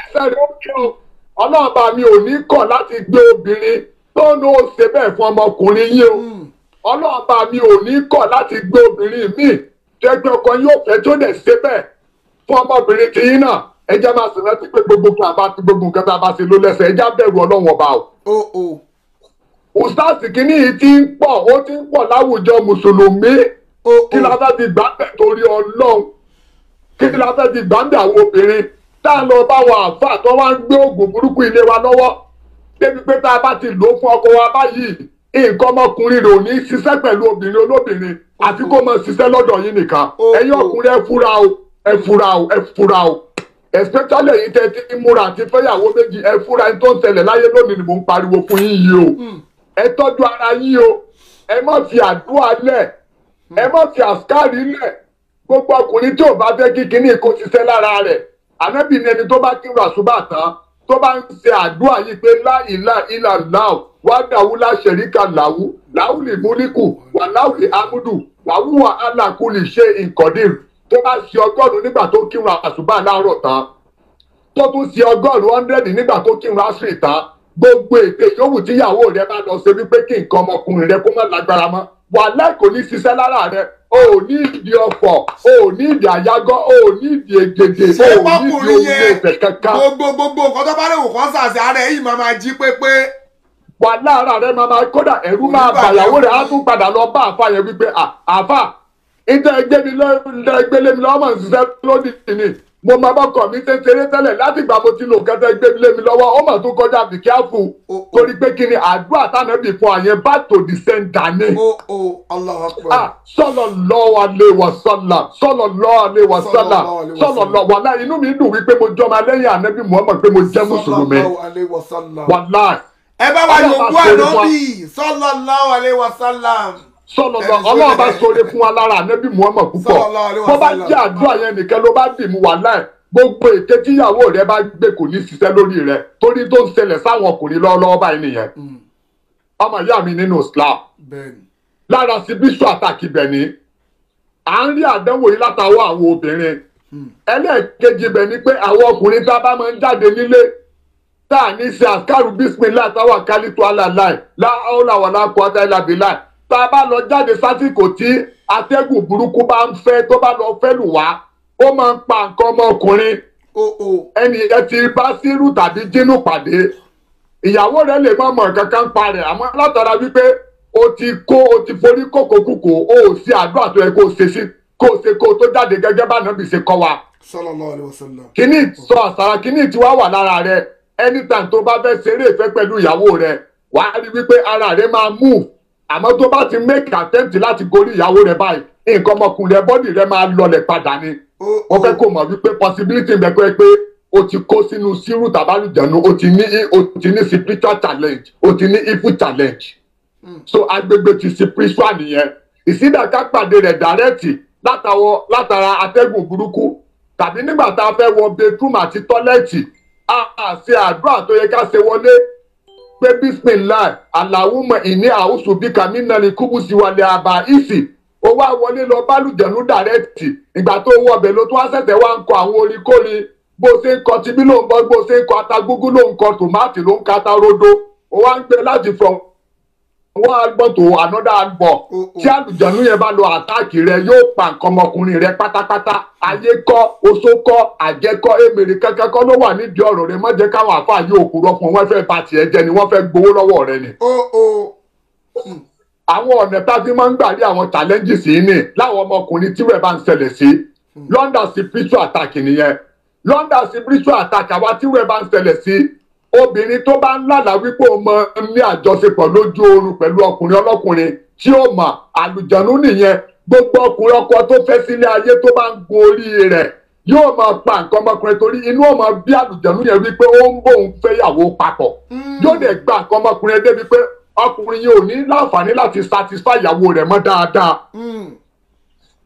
[SPEAKER 4] ẹ̀san rẹ̀ ó ké o ọlọ́run bá mi ò ní kọ̀ láti gbé obìnrin tó ní ó ṣe bẹ́ẹ̀ fún ọmọkùnrin yín o ọlọ́run bá mi ò ní kọ̀ láti gbé obìnrin míì jẹ́gbẹ́ ọkọ yóò fẹ́ tó lè ṣe bẹ́ẹ̀ fún ọmọbìnrin tìyín náà ẹ jẹ́ máa sì rántí pé gbogbo nǹkan tá a bá ṣe ló lẹ́sẹ̀ ẹ já bẹ̀rù ọlọ́run ọba o. ustaasi kìíní yìí ti ń pọ̀ ó ti ń pọ̀ láwùjọ mùsùlùmí kí la fẹ́ fi gbàgbẹ́ torí ọlọ́run kí la fẹ́ fi gbàgbẹ́ àwọn obìnrin tá a lọ bá wọn àáfàá tó wá ń gbé oògùn burúkú ilé wa lọ́wọ́ débi pé tá a bá ti lò ó fún ọkọ wa báyìí nǹkan ọmọkùnrin rẹ̀ ò ní ṣiṣẹ́ pẹ̀lú obìnrin olóbìnrin àfi kó máa ṣiṣẹ́ lọ́dọ̀ yín nìkan ẹ̀yin ọkùnrin ẹ fura o ẹ fura o ẹ fura o especially èyí tẹ́ ti múra àti fẹ́yàwó méjì ẹ fura ẹni tó ń ṣẹlẹ̀ láyé lónìí ni mò ń pariwo fún yín yìí o ẹ tọ́jú ara yín o ẹ má fi àdúrà lẹ̀ ẹ má fi àṣkáàrí lẹ̀ gbogbo ọkùnrin tí ò bá fẹ́ kí kinní kó ṣiṣẹ́ lára rẹ̀ ànábì ni ẹni tó bá kí ràṣúbà tán tó bá ń ṣe àdúrà yìí pé la ilaha illallah wahdahu la sharika lahu lahul mulku wa lahul hamdu wa huwa ala kulli shay'in qadir tó bá ṣe 100 nígbà tó kírun àṣùbà láàárọ̀ tán tó tún ṣe 100 nígbà tó kírun àṣírí tán gbogbo ète yòówù tíyàwó rẹ bá lọ ṣe wípé kí nǹkan ọmọkùnrin rẹ kó má lágbára mọ́ wàláhì kò ní ṣiṣẹ́ lára rẹ o ò ní ìdí ọ̀fọ̀ o ò ní ìdí àyágọ́ o ò ní ìdí ègèdè o ò ní ìdí orílẹ̀ èdè kankan.
[SPEAKER 3] gbogbo nǹkan tó bá lè wò kán sàṣẹ ara ẹ yìí máa jí pépé.
[SPEAKER 4] wàláhì ara rẹ máa kódà ẹ̀rú máa bàyàwó rẹ á tún padà lọ bá àfa yẹn wípé àfa ìtẹ́ ẹgbẹ́lẹ́mi lọ́wọ́ ń ṣiṣẹ́ lódì ní mo máa bá kọ̀ mí ṣe ṣeré tẹ́lẹ̀ láti ìgbà mo ti lò kẹta ẹgbẹ́lẹ́mi lọ́wọ́ ó mà tún kọjá bí kíáfù torí pé kí ni àdúrà táwọn ẹbí fún àyẹn bá tò di sẹ́ńdà ní. sallallahu alaihi wasallam sallallahu alaihi wasallam sallallahu wàláhì inú mi dùn wípé mo jọmọ lẹ́yìn ànábì Muhammad pé mo jẹ́ mùsùlùmí wàláhì.
[SPEAKER 3] ẹ bá wà yòókù ànábì sallallahu alaihi wasallam.
[SPEAKER 4] sọlọlọ Ọlọ́run bá sọre fún wa lára ànábì Muhammad púpọ̀ bó bá jẹ́ àdúrà yẹn nìkan ló bá dì mú wà láì gbogbo ète tíyàwó rẹ bá gbé kò ní ṣiṣẹ́ lórí rẹ torí tó ń ṣẹlẹ̀ sáwọn ọkùnrin lọ́wọ́lọ́wọ́ báyìí nìyẹn ọmọ ìyá mi nínú Islam lára spiritual attack ibẹ̀ ni à ń rí àdánwò yìí látàwọ́ àwọn obìnrin ẹlẹ́ẹ̀kejì ibẹ̀ ni pé àwọn ọkùnrin tá a bá máa ń jáde nílé tá a ní ṣe àkàrù bísímìlá táwa kálítù aláàláì láhàólàwàlá kọ́tà ìlàbílà tá a bá lọ jáde sásìkò tí atẹ́gùn burúkú bá ń fẹ́ tó bá lọ fẹ́ lù wá ó máa ń pa nǹkan ọmọkùnrin ẹni ẹ ti bá sírù tàbí jínú pàdé ìyàwó rẹ lè má mọ̀ kankan pa rẹ̀ àmọ́ látara wípé o ti forí kókòkòkò o ò sí àdúrà tó yẹ kó o ṣe kó o tó jáde gẹ́gẹ́ bá nàbì ṣe kọ́ wa.
[SPEAKER 3] Sallallahu alaihi wasallam.
[SPEAKER 4] kíní sọ àṣàrà kíní tí wàá wà lára rẹ anytime tó bá fẹ́ ṣeré ìfẹ́ pẹ̀lú ìyàwó rẹ wàá rí wípé ara rẹ máa move àmọ́ tó bá ti make attempt láti gorí ìyàwó rẹ báyìí nǹkan ọmọkùnrin rẹ bọ́dì rẹ máa lọlẹ̀ padà ni. wọ́n fẹ́ kó mọ̀ wípé possibility ń bẹ pé o ti kó sínú sírù tàbálùjẹ̀nu o ti ní spiritual challenge o ti ní evil challenge. So agbègbè ti spiritual nìyẹn ìsídàká pàdé rẹ̀ dàrẹ́tì látara atẹ́gùn burúkú tàbí nígbà tá a fẹ́ wọ bedroom àti tọ́lẹ́ẹ̀tì a ṣe àdúrà tó yẹ ká ṣe wọlé pé bismillah Allahumma inni a'udhu bika minal khubuthi wal khaba'ith ó wá wọlé lọ bálùjẹ̀nu dàrẹ́tì ìgbà tó wọ ọbẹ̀ ló tó wá ṣẹ̀ṣẹ̀ wá ń kọ àwọn oríkórí bó ṣe ń kọ tibí ló ń bọ́ bó ṣe ń kọ atagúgú ló ń kọ tòmátì ló ń kata rodo ó wá ń gbé láti from one album to another album tí àlùjọ̀nú yẹn bá lọ àtáàkì rẹ yóò pa nǹkan ọmọkùnrin rẹ pátápátá ayé kọ́ oṣó kọ́ àjẹ́ kọ́ èmèrè kankan kọ́ ló wà nídìí ọ̀rọ̀ rẹ má jẹ́ káwọn àfáà yóò kúrò fún wọn fẹ́ bá tiẹ̀ jẹ́ ni wọ́n fẹ́ gbowó lọ́wọ́ rẹ ni. àwọn ọ̀nà tá a fi máa ń gbà rí àwọn challenges yìí ni láwọn ọmọkùnrin tí rẹ̀ bá ń ṣẹlẹ̀ sí London spiritual attack nìyẹn London spiritual attack àwa tí rẹ̀ bá ń ṣẹlẹ̀ sí obìnrin tó bá ń lálàá wípé ó máa ń ní àjọṣepọ̀ lójú oorun pẹ̀lú ọkùnrin ọlọ́kùnrin tí ó mọ̀ àlùjọ̀nú nìyẹn gbogbo ọkùnrin ọkọ tó fẹ́ sílé ayé tó bá ń gun orí rẹ̀ yóò máa pa nǹkan ọmọkùnrin torí inú ó máa bí àlùjọ̀nú yẹn wípé ó ń bóun fẹ́yàwó papọ̀ yóò dẹ̀ gba nǹkan ọmọkùnrin débi pé ọkùnrin yìí ò ní láǹfààní láti satisfy ìyàwó rẹ̀ mọ́ dáadáa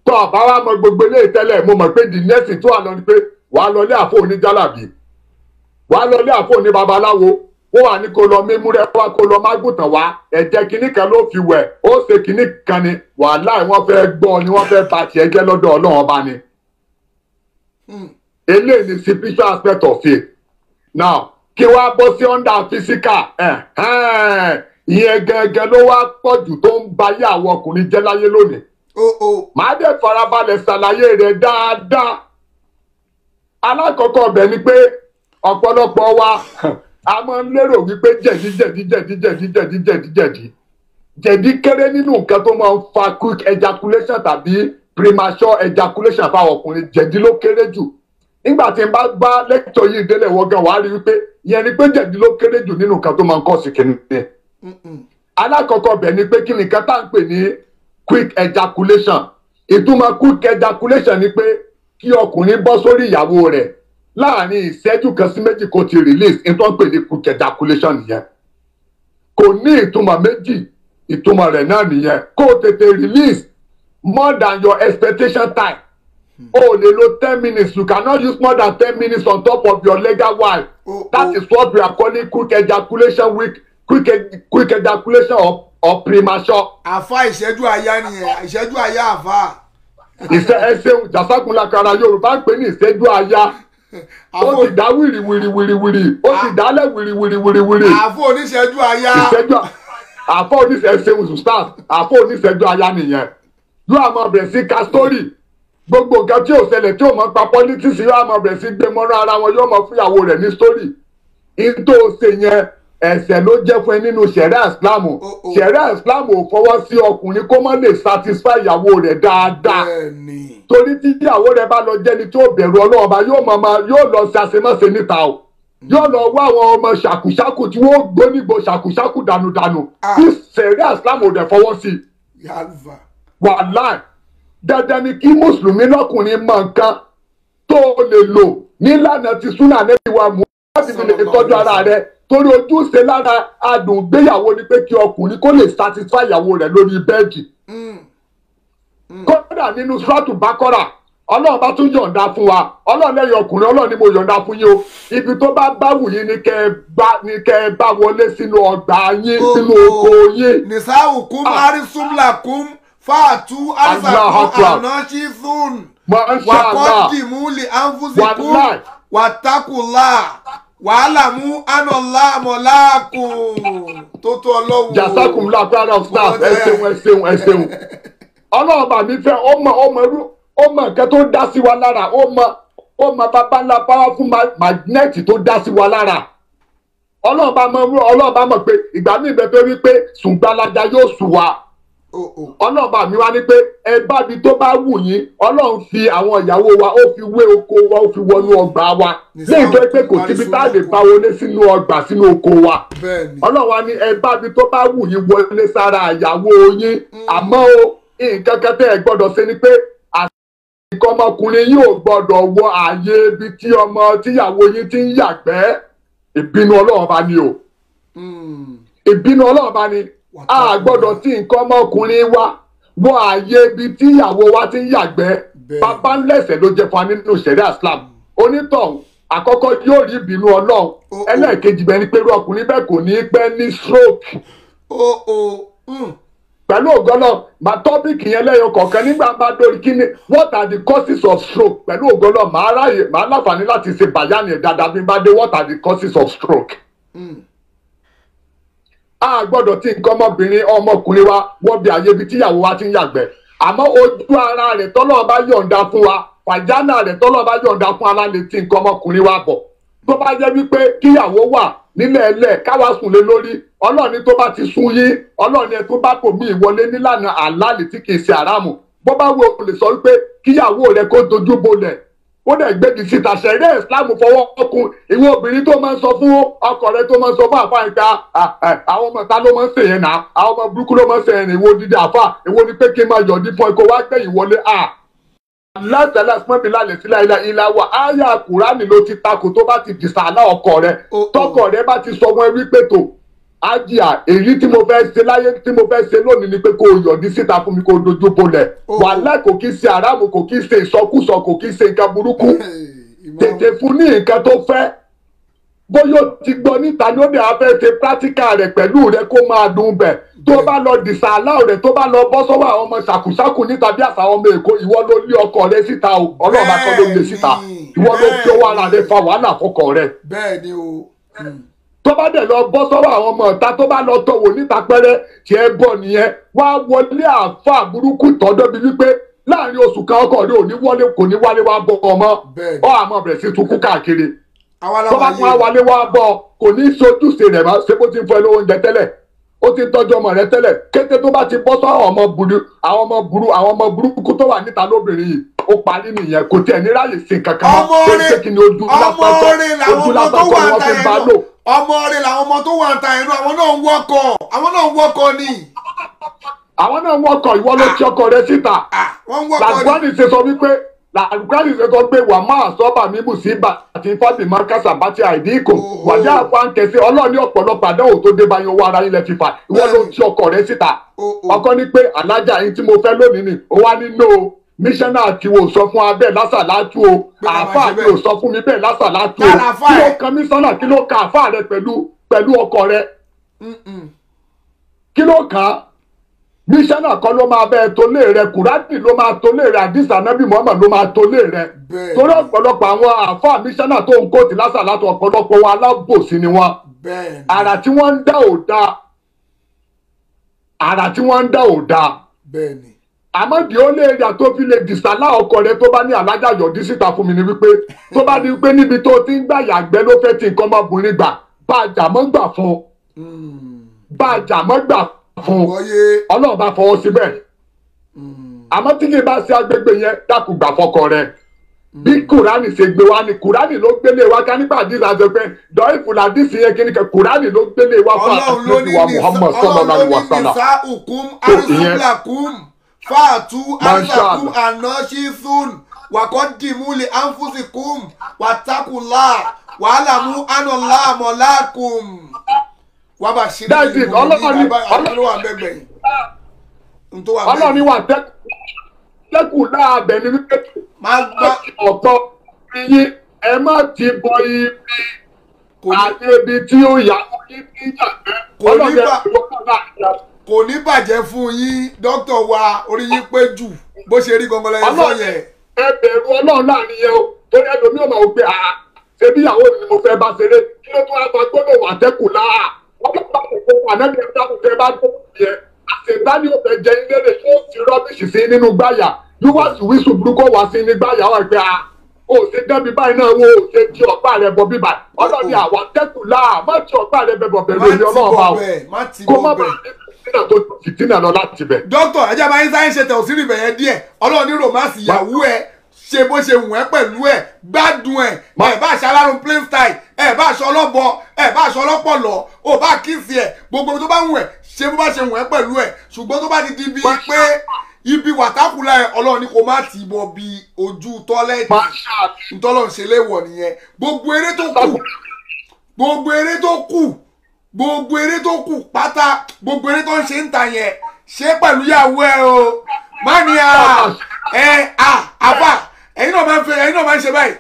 [SPEAKER 4] tó àbá wa mọ gbogbo eléyìí tẹ́lẹ̀ mo mọ̀ pé the next thing tó wà lọ ni pé wàá lọ lé àfọ oníjálàbí wàá lọ lé àfọ ní babaláwo wọ́n wà ní kó lọ mímúrẹ́ wá kó lọ mágùtàn wá ẹ̀jẹ̀ kìíní kan ló fi wẹ̀ ó ṣe kìíní kan ni wàhálà wọ́n fẹ́ gbọ́ ni wọ́n fẹ́ ba tiẹ̀ jẹ́ lọ́dọ̀ Ọlọ́run ọba ni. eléyìí ni spiritual aspect of it. Now kí wàá bọ́ sí under physical ìyẹn gẹ́gẹ́ ló wá pọ̀jù tó ń ba ayé àwọn ọkùnrin jẹ́ láyé lónìí. màá dẹ̀ farabalẹ̀ ṣàlàyé rẹ̀ dáadáa. alákọ̀ọ́kọ́ ọbẹ̀ ni pé ọ̀pọ̀lọpọ̀ wa a máa ń lérò wípé jẹ̀dí kéré nínú nǹkan tó máa ń fa quick ejaculation tàbí premature ejaculation fáwọn ọkùnrin jẹ̀dí ló kéré jù. nígbà tí n bá bá lẹ́kítọ̀ yìí délẹ̀ wọ́gán wàá rí wípé ìyẹn ni pé jẹ̀dí ló kéré jù nínú nǹkan tó máa ń kọ́ sí kìnìún. alákọ̀ọ́kọ́ bẹ̀ ni pé kí nìkan tá à ń pè ní quick ejaculation. ìtumọ̀ quick ejaculation ni pé kí ọkùnrin bọ́ sórí ìyàwó rẹ̀ láàrin ìṣẹ́jú kan sí méjì kó ti release ní tó ń pè ní quick ejaculation nìyẹn. kò ní ìtumọ̀ méjì ìtumọ̀ rẹ̀ náà nìyẹn kó o tètè release more than your expectation time. o lè lo 10 minutes you cannot use more than 10 minutes on top of your legal wife. That is what we are calling quick ejaculation quick ejaculation or premature.
[SPEAKER 3] àfa ìṣẹ́jú àyà nìyẹn ìṣẹ́jú àyà àfa.
[SPEAKER 4] ẹsẹ̀ jàsákùnlákara Yorùbá ń pè ní ìṣẹ́jú àyà ó ti dá wìrìwìrìwìrì ó ti dálẹ̀ wìrìwìrìwìrì.
[SPEAKER 3] àfọ oníṣẹ́jú àyà.
[SPEAKER 4] àfọ oníṣẹ́jú àyà nìyẹn yóò àmọ́ bẹ̀rẹ̀ sí ka story gbogbo nǹkan tí ò ṣẹlẹ̀ tí ò mọ̀ pa politics yóò àmọ́ bẹ̀rẹ̀ sí gbé mọ́ra ara wọn yóò mọ̀ fúyàwó rẹ̀ ní story. ìtò ṣe yẹn ẹ̀ṣẹ̀ ló jẹ́ fún ẹ nínú ṣẹ̀ríà Islam ṣẹ̀ríà Islam ò fọwọ́ sí ọkùnrin kó má lè satisfy ìyàwó rẹ̀ dáadáa torí tí ìyàwó rẹ̀ bá lọ jẹ́ni tí ó bẹ̀rù ọlọ́ọ̀ba yóò lọ ṣe àṣemáṣe níta o yóò lọ wá àwọn ọmọ ṣàkúṣàkù tí wọ́n gbónígbò ṣàkúṣàkù dànùdànù tí ṣẹ̀ríà Islam ò dẹ̀ fọwọ́ sí. wàláì dandan ni kí mùsùlùmí lọ́kùnrin mọ nǹkan tó lè lò nílànà ti súnà nẹ́bí wa mú láti fi lè tọ́jú ara rẹ̀ torí ojúṣe lára adùn gbéyàwó ni pé kí ọkùnrin kó lè satisfy ìyàwó rẹ̀ lórí bẹ́ẹ̀dì. kódà nínú suratu Baqara ọlọ́run bá tún yọ̀ǹda fún wa ọlọ́run lẹ́yìn ọkùnrin ọlọ́run ni mo yọ̀ǹda fún yín o ibi tó bá wù yín ni kẹ́ ẹ bá wọlé sínú ọgbà yín sínú oko yín.
[SPEAKER 3] nisaukum arisum lakum fa'atu arsakum anashithun wa qaddimu li anfusikum wattaqullah wa'lamu anna Allaha mawlaakum tó ọlọ́run.
[SPEAKER 4] jazakum la prayer of staff ẹ ṣeun ọlọ́run bá mi fẹ́ ọmọ nǹkan tó dá sí wa lára ó mọ bàbá ńlá powerful magnet tó dá sí wa lára ọlọ́run bá mọ̀ pé ìgbà míì bẹ́ẹ̀ wí pé sùngbàlájà yóò sùn wa ọlọ́run bá mi wá ní pé ẹ bá bi tó bá wù yín ọlọ́run fi àwọn ìyàwó wa ó fi wé oko wa ó fi wọnú ọgbà wa léyìí tó pé kò síbi tá a lè bá wọlé sínú ọgbà sínú oko wa ọlọ́run wa ní ẹ bá bi tó bá wù yín wọlé sára ìyàwó yín àmọ́ o nǹkan kan tẹ́ ẹ gbọ́dọ̀ ṣe ni pé nǹkan ọmọkùnrin yóò gbọ́dọ̀ wọ ààyè ibi tí tíyàwó yín ti ń yàgbẹ́ ìbínú ọlọ́run bá ní o ìbínú ọlọ́run bá ní a gbọ́dọ̀ tí nǹkan ọmọkùnrin wa wọ ààyè ibi tíyàwó wa ti ń yàgbẹ́ bàbá ńlẹ̀sẹ̀ ló jẹ́ fún wa nínú ṣẹ̀ríà Islam onítọ̀hún àkọ́kọ́ yóò rí ìbínú ọlọ́run ẹlẹ́ẹ̀kejì bẹ́ẹ̀ ni pé irú ọkùnrin bẹ́ẹ̀ kò ní pẹ́ ní stroke pẹ̀lú ògbọ́nà máa tọ́pìkì yẹn lẹ́yọ kọ̀ọ̀kan nígbà bá dórí kíni what are the causes of stroke pẹ̀lú ògbọ́nà máa láǹfààní láti ṣe bàyánì ẹ̀ dáadáa bí n bá dé what are the causes of stroke. a gbọ́dọ̀ tí nǹkan ọmọkùnrin wa wọ́n bí àyè ibi tíyàwó wa ti ń yàgbẹ́ àmọ́ ojú ara rẹ̀ tọ́lọ́ bá yọ̀ǹda fún wa fàjánà rẹ̀ tọ́lọ́ bá yọ̀ǹda fún alálẹ̀ tí nǹkan ọmọkùnrin wa bọ̀ tó bá jẹ́ wípé kíyàwó wà nílẹ̀ ẹlẹ̀ káwá sùn lé lórí ọlọ́ọ̀ni tó bá ti sún yín ọlọ́ọ̀ni ẹ tó bá kò mí ìwọlé nílànà àlálì tí kìí ṣe àràmù bó bá wo lè sọ wípé kíyàwó rẹ kó dojú bolẹ̀ ó dẹ̀ gbégi síta ṣẹ̀rẹ́ ìsìlámù fọwọ́ ọkùn ìwọ obìnrin tó máa ń sọ fún ọkọ rẹ tó máa ń sọ fún àfa ìta àwọn ọmọ ta ló máa ń ṣe yẹn náà àwọn ọmọ burúkú ló máa ń ṣe yẹn ìwọ dídí àfa ìwọ ni pé kí n máa yọ̀dí fún ẹ kó wá gbẹ̀yìn wọlé látàlá pọ́nmi lálẹ́ sílá ilá wa áyà kùránì ló ti takò tó bá ti dìsàlá ọkọ rẹ tọkọ rẹ bá ti sọ wọn wípé tó ájìá èyí tí mo fẹ́ ṣe láyé tí mo fẹ́ ṣe lónìí ni pé kó o yọ̀dí síta fún mi kó o dojú bolẹ̀ wàhálà kò kí ṣe àràmù kò kí ṣe ìsọkúsọ kò kí ṣe nǹkan burúkú tètè fún ní nǹkan tó fẹ́ bóyá o ti gbọ́ níta ni ó dẹ̀ afẹ́ ṣe pírátíkà rẹ̀ pẹ̀lú rẹ̀ kó máa dùn bẹ̀ tó bá lọ dìsàlá rẹ̀ tó bá lọ bọ́ sọ́wọ́ àwọn ọmọ ṣàkùṣàkù níta bí àṣà ọmọ èkó ìwọ ló lé ọkọ rẹ̀ síta o ọlọ́ọ̀bá kan ló lé síta ìwọ ló fi owó ara rẹ̀ fa wàhálà fọkọ rẹ̀.
[SPEAKER 3] bẹ́ẹ̀ni o.
[SPEAKER 4] tó bá dẹ̀ lọ bọ́ sọ́wọ́ àwọn ọmọ ọ̀tá tó bá lọ tọ̀wọ̀ níta pẹ́rẹ́ tiẹ̀ bọ̀ nìyẹn wá wọlé àáfà burúkú tọ́jọ́ bí wípé láàrin oṣù kan ọkọ rẹ̀ kò ní wálé wá bọ́ ọmọ ọ àmọ́ bẹ̀rẹ̀ sí tukú káàkiri tó bá tún wálé wá bọ̀ kò ní sojúṣe rẹ̀ máa ṣe bó ti ń fọ ẹ lówó oúnjẹ tẹ́lẹ̀ ó ti ń tọ́jú ọmọ rẹ̀ tẹ́lẹ̀ kété tó bá ti bọ́ sọ àwọn ọmọ burúkú tó wà níta lóbìnrin yìí ó parí nìyẹn kò tiẹ̀ ní ráyè sí kankan mọ́ ó ń ṣe kí ni ojú lásán kọ́ ni wọ́n fi bá lò.
[SPEAKER 3] ọmọ rẹ̀ làwọn ọmọ tó wà ń ta ẹnu àwọn náà ń wọ́kọ̀ ni.
[SPEAKER 4] àwọn náà ń wọ́kọ̀ ìwọ ló ti ọkọ rẹ̀ síta làgbọ́nì ṣe sọ wípé làlùkàlì ṣe sọ pé wà máa sọ́bà mímú sí ibà àti fábìmá kásà bá ti àìdí ìkò wàjá àpáǹkẹsẹ ọlọ́ọ̀ni ọ̀pọ̀lọpọ̀ àdánwò tó dé báyọ̀ owó ara ilẹ̀ fífa ìwọ ló ti ọkọ rẹ̀ síta ọkọ ní pé alájà yín tí mo fẹ́ lónìí ni ó wá nínú míṣánná àti wò sọ fún abẹ́ lásàlátú o àáfàá mi ò sọ fún mi bẹ́ẹ̀ lásàlátú o kí ló kan míṣánná kí ló ka àáfàá rẹ pẹ̀lú ọkọ rẹ kí ló kàn án míṣánná kan ló máa bẹ́ẹ̀ tó lé rẹ kùránì ló máa tó lé rẹ àdìsá nábì Muhammad ló máa tó lé rẹ torí ọ̀pọ̀lọpọ̀ àwọn àáfàá míṣánná tó ń kóòtù lásàlátú ọ̀pọ̀lọpọ̀ wọn alábòsí ni wọn àrà tí wọ́n ń dá ò dáa àrà tí wọ́n ń dá ò dáa àmọ́ di ó lé èrè tó fi lè dìsálà ọkọ rẹ tó bá ní alájà yọ̀dí síta fún mi ni wípé tó bá ní wípé níbi tó ti ń gbà yàgbẹ́ ló fẹ́ ti nǹkan ọmọbìnrin gbà bá a jà mọ́ gbà fún bá a jà mọ́ gbà fún ọlọ́run bá fọwọ́ síbẹ̀ àmọ́ tí kì í bá ṣe agbègbè yẹn dákun gbà fọkọ rẹ bí kùránì ṣe gbé wa ni kùránì ló gbélé wa ká nípa àdìsá ṣe pé dọ́yìn fúlàdìsí yẹn kíni kẹ kùránì ló gbélé wa fún àtúntò wa Muhammad sallallahu alaihi wasallam
[SPEAKER 3] fàtú arsakum anashithun waqaddimu li anfusikum wattaqullah wa'lamu anna Allaha mawlaakum
[SPEAKER 4] ọlọ́ni wà tẹ́kù láàbẹ̀ ni wípé ọ̀pọ̀ yín ẹ má ti bọ ibi àti ibi tí ó yà wọ́n ní ìjàgbẹ́ ọlọ́dẹ ìwọ́n náà.
[SPEAKER 3] kò ní bàjẹ́ fún yín dókítà wa orí yín pé jù bó ṣe rí gangan lẹ́yìn sọ yẹn.
[SPEAKER 4] ẹ bẹ̀rù ọlọ́run láàrin yẹn o torí ẹlòmíì ọmọ ògbé ṣe bí ìyàwó mi ni mo fẹ́ bá ṣeré kí ló tún wá bá gbọ́dọ̀ wà tẹ́kù láà wọ́n bá bá ṣe fún ànábì ẹ̀dá kò fẹ́ bá tó yẹ àṣetánì ò fẹ́ jẹ ilé rẹ̀ yóò fi rọ́bìṣì sí nínú gbáyà yóò wá sí wíṣù burúkú wá sí ní gbáyà wà pé o ṣe débi báyìí náà wo ṣe ti ọ̀pá rẹ̀ bọ̀ bíbà ọlọ́ni àwa tẹ́kù láà má ti ọ̀pá rẹ̀ bẹ̀ bọ̀ bẹ̀rù èmi ọlọ́run bá o kó má bàa ní tó fìtínà lọ láti bẹ̀.
[SPEAKER 3] dókítà ẹjẹ máa ń sáyẹn ṣe tẹ̀ òsínì bẹ̀yẹn díẹ̀ ọlọ́run ní romance ìyàwó ẹ ṣe bó ṣe wù ẹ́ pẹ̀lú ẹ̀ gbádùn ẹ̀ ẹ̀ bá aṣọ alárùn plain style ẹ̀ bá aṣọ ọlọ́bọ ẹ̀ bá aṣọ ọlọ́pọ̀lọ́ ò bá kíìsì ẹ̀ gbogbo tó bá wù ẹ́ ṣe bó bá ṣe wù ẹ́ pẹ̀lú ẹ̀ ṣùgbọ́n tó bá ti di bíi pé ibi wàtákùlà ẹ̀ ọlọ́run ní kò má ti bọ̀ bí ojú tọ́lẹ́ẹ̀tì ntọ́lọ́run ṣe léwọ̀ nìyẹn gbogbo eré tó kù pátá gbogbo eré tó ń ṣe ń ta yẹn ṣe pẹ̀lú ìyàwó ẹ o má ní àbá ẹ̀yin náà máa ń ṣe báyìí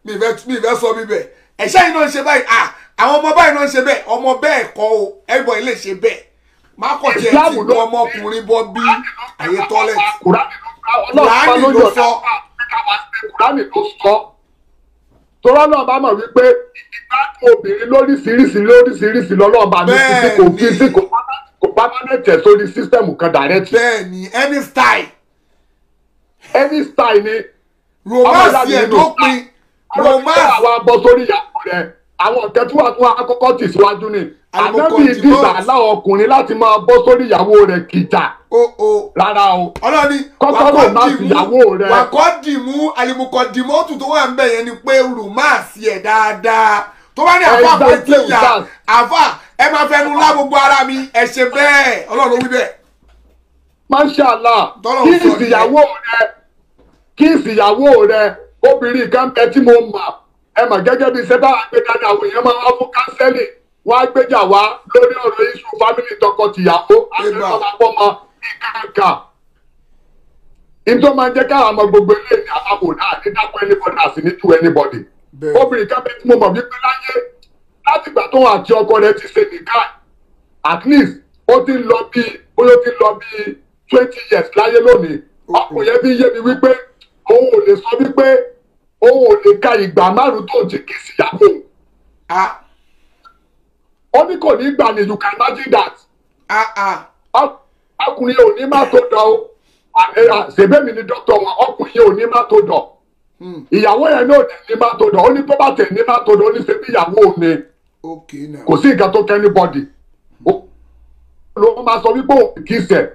[SPEAKER 3] mi ìfẹ́ sọ bíbẹ̀ ẹ̀ṣẹ́ yìí náà ń ṣe báyìí àwọn ọmọ báyìí náà ń ṣe bẹ́ẹ̀ ọmọ bẹ́ẹ̀ kọ́ o ẹ̀bọ̀ ilé ṣe bẹ́ẹ̀ má kọ̀ tiẹ̀ tí ìlú ọmọkùnrin bọ́ bí àyè tọ́lẹ̀tì kùránì ló sọ.
[SPEAKER 4] kùránì ló sọ tọ́lá náà bá mọ̀ wípé ìgbádùn obìnrin lóríṣiríṣi lọ́lọ́ọ̀bá ní títí kò kí sí kò pámánẹ̀tì sórí sísítẹ̀mù kan dàrẹ́tì.
[SPEAKER 3] bẹ́ẹ̀ni any style
[SPEAKER 4] ni
[SPEAKER 3] romance yẹn tó pin romance.
[SPEAKER 4] àwọn abọ́ sórí ìyàwó rẹ̀ àwọn nǹkan tí wàá tún akọ́kọ́ tì síwájú ni ànábì ìdíjà láwọn ọkùnrin láti máa bọ́ sórí ìyàwó rẹ̀ kìjà rárá o
[SPEAKER 3] ọlọ́ni
[SPEAKER 4] kọ́kọ́rọ́ má sí ìyàwó rẹ̀.
[SPEAKER 3] wàkọ́ dìmú àlìmùkọ́ dìmọ́tù tó wà ń bẹ̀ yẹn ni pé romance yẹn dáadáa tó bá ní àfa kò tí ì yà àfa ẹ máa fẹnu lá gbogbo ara mi ẹ ṣe bẹ́ẹ̀ ọlọ́run ló wí bẹ́ẹ̀.
[SPEAKER 4] Mashallah kí ìsìyàwó rẹ̀ obìnrin kan bẹ tí mo mọ̀ ẹ mọ̀ gẹ́gẹ́ bí sẹ́tà àgbékalẹ̀ àwọn èèyàn máa wá fún kánsẹ́lì wọ́n á gbéjà wá lórí ọ̀rọ̀ iṣu fámìlì tọkọ-tìyàwó àgbẹ̀fọ́lápọ́mọ ìkàkà. nítorí máa ń jẹ́ káwọn ọmọ gbogbo ilé ní àbábò náà ní dákọ̀ anybody àti ní tú anybody. obìnrin kan bẹ tí mo mọ̀ wípé láyé látìgbà tó àti ọkọ rẹ̀ ti ṣe nìkan at least ó ti lọ bí 20 years láyé lónìí ọkùnrin yẹn fi yé mi wípé òun ò lè sọ wípé òun ò lè ka ìgbà márùn tó ti kì í síyàwó. ó ní kò ní gbà ní you can imagine that. ọkùnrin ò ní má tó dọ̀ o ṣèbémi ni dókítà wọn ọkùnrin ò ní má tó dọ̀ ìyàwó yẹn náà ní má tó dọ̀ ó ní tó bá tẹ̀ ní má tó dọ̀ ó ní ṣe bí ìyàwó mi kò sí nǹkan tó kẹ́ anybody. ló máa sọ wípé òun kì í ṣẹ̀